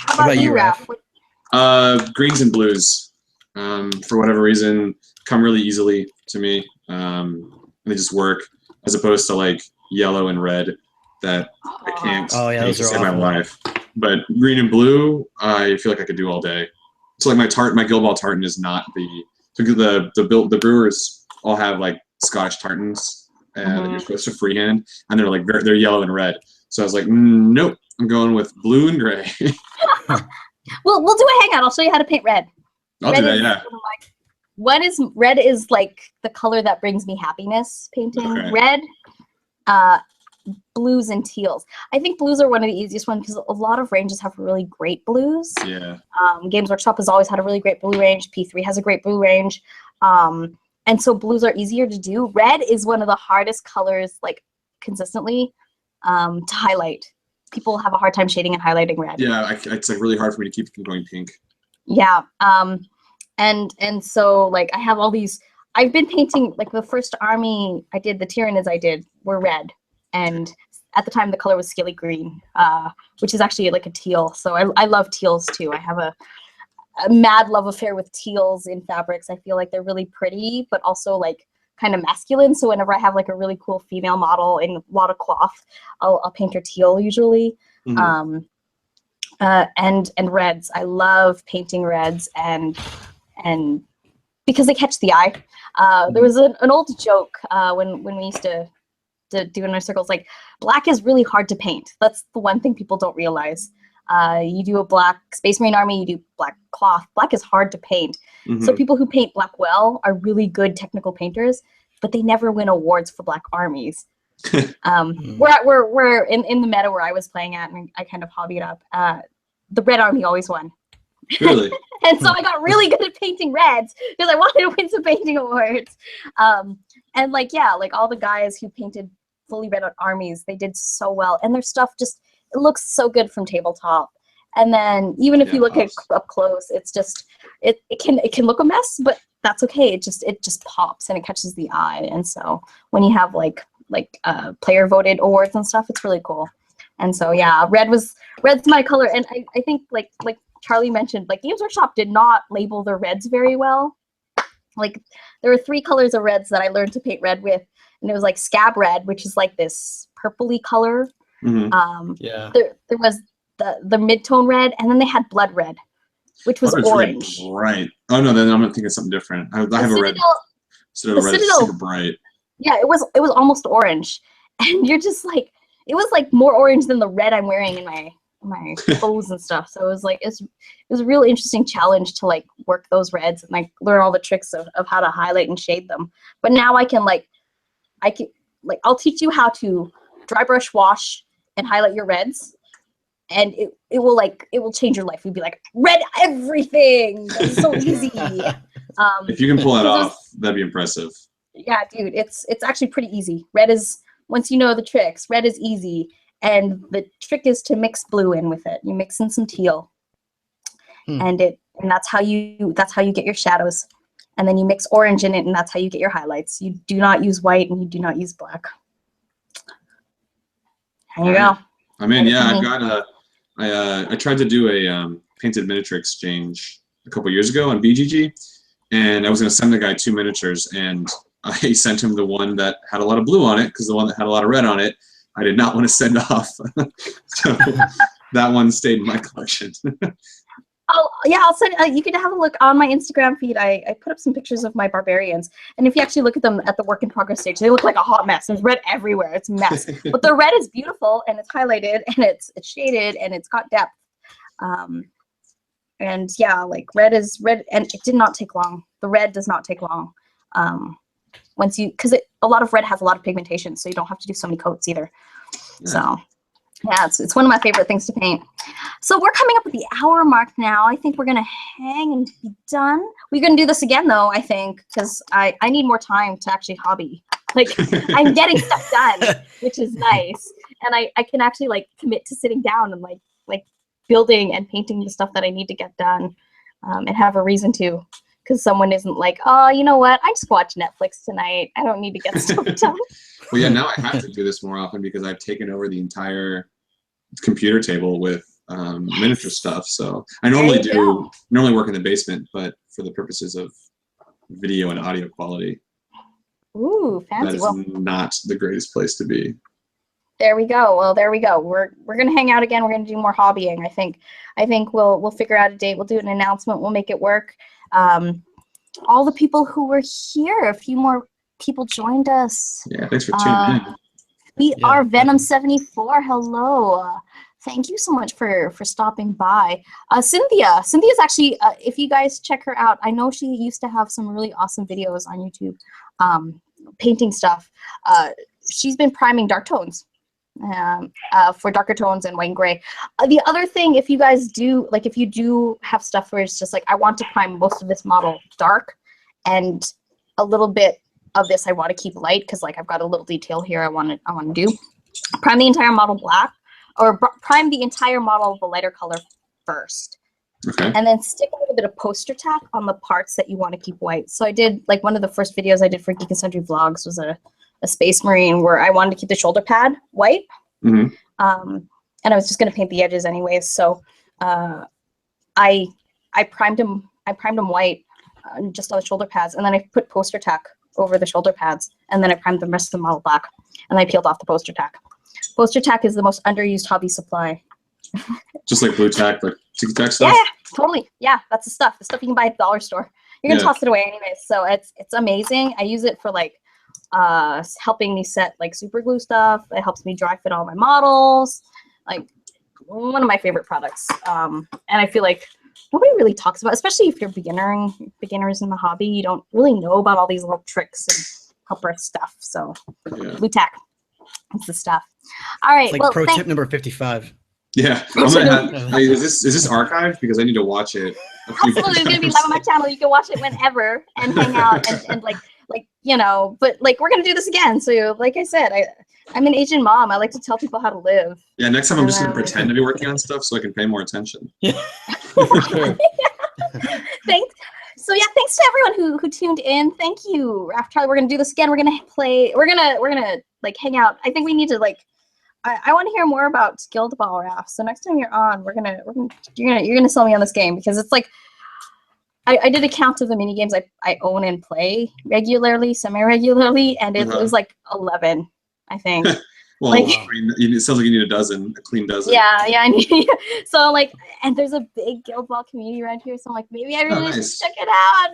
How about you, Raph? Greens and blues, for whatever reason, come really easily to me. They just work, as opposed to like yellow and red that I can't to save my life. But green and blue, I feel like I could do all day. So like my Guild Ball tartan is not the brewers all have like Scottish tartans that you're supposed to freehand, and they're yellow and red. So I was like, nope, I'm going with blue and gray. We'll do a hangout. I'll show you how to paint red. I'll do that, yeah. Red is like the color that brings me happiness painting. Okay. Red, blues, and teals. I think blues are one of the easiest ones because a lot of ranges have really great blues. Yeah. Games Workshop has always had a really great blue range. P3 has a great blue range. And so blues are easier to do. Red is one of the hardest colors, like consistently, to highlight. People have a hard time shading and highlighting red. Yeah, it's like really hard for me to keep from going pink. Yeah. And so like I have all these. I've been painting like the first army I did, the Tyranids I did were red, and at the time the color was Skilly Green, which is actually like a teal. So I love teals too. I have a mad love affair with teals in fabrics. I feel like they're really pretty, but also like kind of masculine. So whenever I have like a really cool female model in a lot of cloth, I'll paint her teal usually. And reds. I love painting reds and because they catch the eye. There was an old joke when we used to do in our circles, like black is really hard to paint. That's the one thing people don't realize. You do a black Space Marine army, you do black cloth. Black is hard to paint. So people who paint black well are really good technical painters, but they never win awards for black armies. We're in the meta where I was playing at, and I kind of hobbied up. The red army always won. Really? And so I got really good at painting reds because I wanted to win some painting awards. And like all the guys who painted fully red armies, they did so well, and their stuff just it looks so good from tabletop. And then even if you look at up close, it's just it can look a mess, but that's okay. It just pops and it catches the eye. And so when you have like player voted awards and stuff, it's really cool. And so yeah, red's my color. And I think like Charlie mentioned, like Games Workshop did not label their reds very well. like there were 3 colors of reds that I learned to paint red with, and it was like scab red, which is like this purpley color. Yeah. There was the mid-tone red, and then they had blood red, which was orange. Really bright. Oh no, then I'm thinking something different. I have a red. Citadel red is super bright. Yeah, it was almost orange, and you're just like, it was like more orange than the red I'm wearing in my clothes and stuff. So it was like it was a real interesting challenge to like work those reds and like learn all the tricks of how to highlight and shade them. But now I'll teach you how to dry brush wash and highlight your reds, and it will change your life. You'd be like, red everything. That's so easy. If you can pull that off, that'd be impressive. Yeah, dude, it's actually pretty easy. Red is, once you know the tricks, red is easy. And the trick is to mix blue in with it. You mix in some teal. And that's how you get your shadows. And then you mix orange in it, and that's how you get your highlights. You do not use white and you do not use black. There you go. I mean, yeah, I've got I tried to do a painted miniature exchange a couple years ago on BGG, and I was going to send the guy 2 miniatures, and I sent him the one that had a lot of blue on it, because the one that had a lot of red on it, I did not want to send off. So that one stayed in my collection. Oh, yeah, I'll send, you can have a look on my Instagram feed. I put up some pictures of my barbarians, and if you actually look at them at the work in progress stage, they look like a hot mess. There's red everywhere. It's a mess. But the red is beautiful, and it's highlighted, and it's shaded, and it's got depth. And yeah, like red is red, and it did not take long. The red does not take long. Because a lot of red has a lot of pigmentation, so you don't have to do so many coats either. Yeah. So yeah, it's one of my favorite things to paint. So we're coming up with the hour mark now. I think we're gonna hang and be done. We're gonna do this again though, I think, because I need more time to actually hobby. Like I'm getting stuff done, which is nice, and I can actually like commit to sitting down and like building and painting the stuff that I need to get done, and have a reason to. Because someone isn't like, oh, you know what? I just watch Netflix tonight. I don't need to get stuff done. Well, yeah, now I have to do this more often because I've taken over the entire computer table with miniature stuff. So I normally work in the basement, but for the purposes of video and audio quality, ooh, fancy. That is not the greatest place to be. There we go. Well, there we go. We're gonna hang out again. We're gonna do more hobbying. I think we'll figure out a date. We'll do an announcement. We'll make it work. All the people who were here, a few more people joined us. Yeah, thanks for tuning in. We are Venom74. Hello. Thank you so much for stopping by. Cynthia's actually, if you guys check her out, I know she used to have some really awesome videos on YouTube, painting stuff. She's been priming dark tones. For darker tones and white and gray. The other thing, if you guys do, like if you do have stuff where it's just like, I want to prime most of this model dark and a little bit of this I want to keep light because like I've got a little detail here I want to do. Prime the entire model black, or prime the entire model of a lighter color first. Okay. And then stick a little bit of poster tack on the parts that you want to keep white. So I did, like one of the first videos I did for Geek Sundry vlogs was a Space Marine where I wanted to keep the shoulder pad white. Mm-hmm. And I was just going to paint the edges anyways. So I primed him white just on the shoulder pads, and then I put poster tack over the shoulder pads, and then I primed the rest of the model black, and I peeled off the poster tack. Poster tack is the most underused hobby supply. Just like blue tack, like ticky tack stuff? Yeah, totally. Yeah, that's the stuff you can buy at the dollar store. You're going to toss it away anyways. So it's amazing. I use it for like helping me set like super glue stuff. It helps me dry fit all my models. Like one of my favorite products. And I feel like nobody really talks about, especially if you're beginners in the hobby, you don't really know about all these little tricks and helper stuff. So glue tack, it's the stuff. All right. It's like pro tip number 55. Yeah. Is this archived? Because I need to watch it. Absolutely, it's gonna be live on my channel. You can watch it whenever and hang out and like you know. But like we're gonna do this again. So like I said, I'm an Asian mom. I like to tell people how to live. Yeah. Next time I'm just gonna pretend to be working on stuff so I can pay more attention. Yeah. For sure. Thanks. So yeah, thanks to everyone who tuned in. Thank you, Raph Charlie. We're gonna do this again. We're gonna play. We're gonna like hang out. I think we need to like. I want to hear more about Guild Ball, Raph. So next time you're on, you're gonna sell me on this game because it's like I did a count of the mini games I own and play regularly, semi-regularly, and it was like 11, I think. Well, like, it sounds like you need a clean dozen. Yeah, I need. So like, and there's a big Guild Ball community around here, so I'm like, maybe I really should check it out.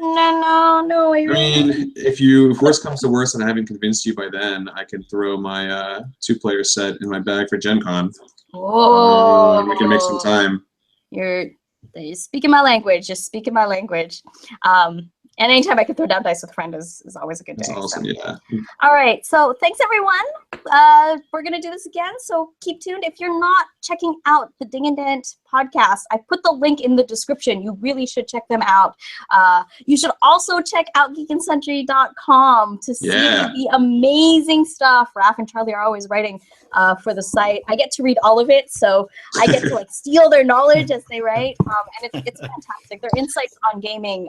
No. I mean, if worst comes to worst, and I haven't convinced you by then, I can throw my 2-player set in my bag for Gen Con. Oh, we can make some time. You're speaking my language. Just speaking my language. And anytime I can throw down dice with a friend is always a good day. That's awesome, so. Yeah. All right, so thanks everyone. We're gonna do this again, so keep tuned. If you're not checking out the Ding Dent podcast, I put the link in the description. You really should check them out. You should also check out geekandsundry.com to see the amazing stuff Raph and Charlie are always writing for the site. I get to read all of it, so I get to like steal their knowledge as they write, and it's fantastic. Their insights on gaming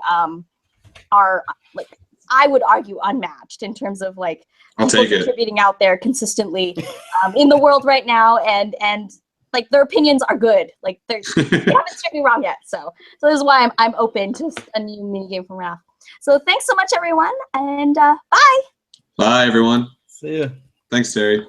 are like, I would argue, unmatched in terms of like people contributing out there consistently in the world right now, and like their opinions are good. Like they haven't struck me wrong yet. So this is why I'm open to a new mini game from Raph. So thanks so much, everyone, and bye. Bye, everyone. See ya. Thanks, Teri.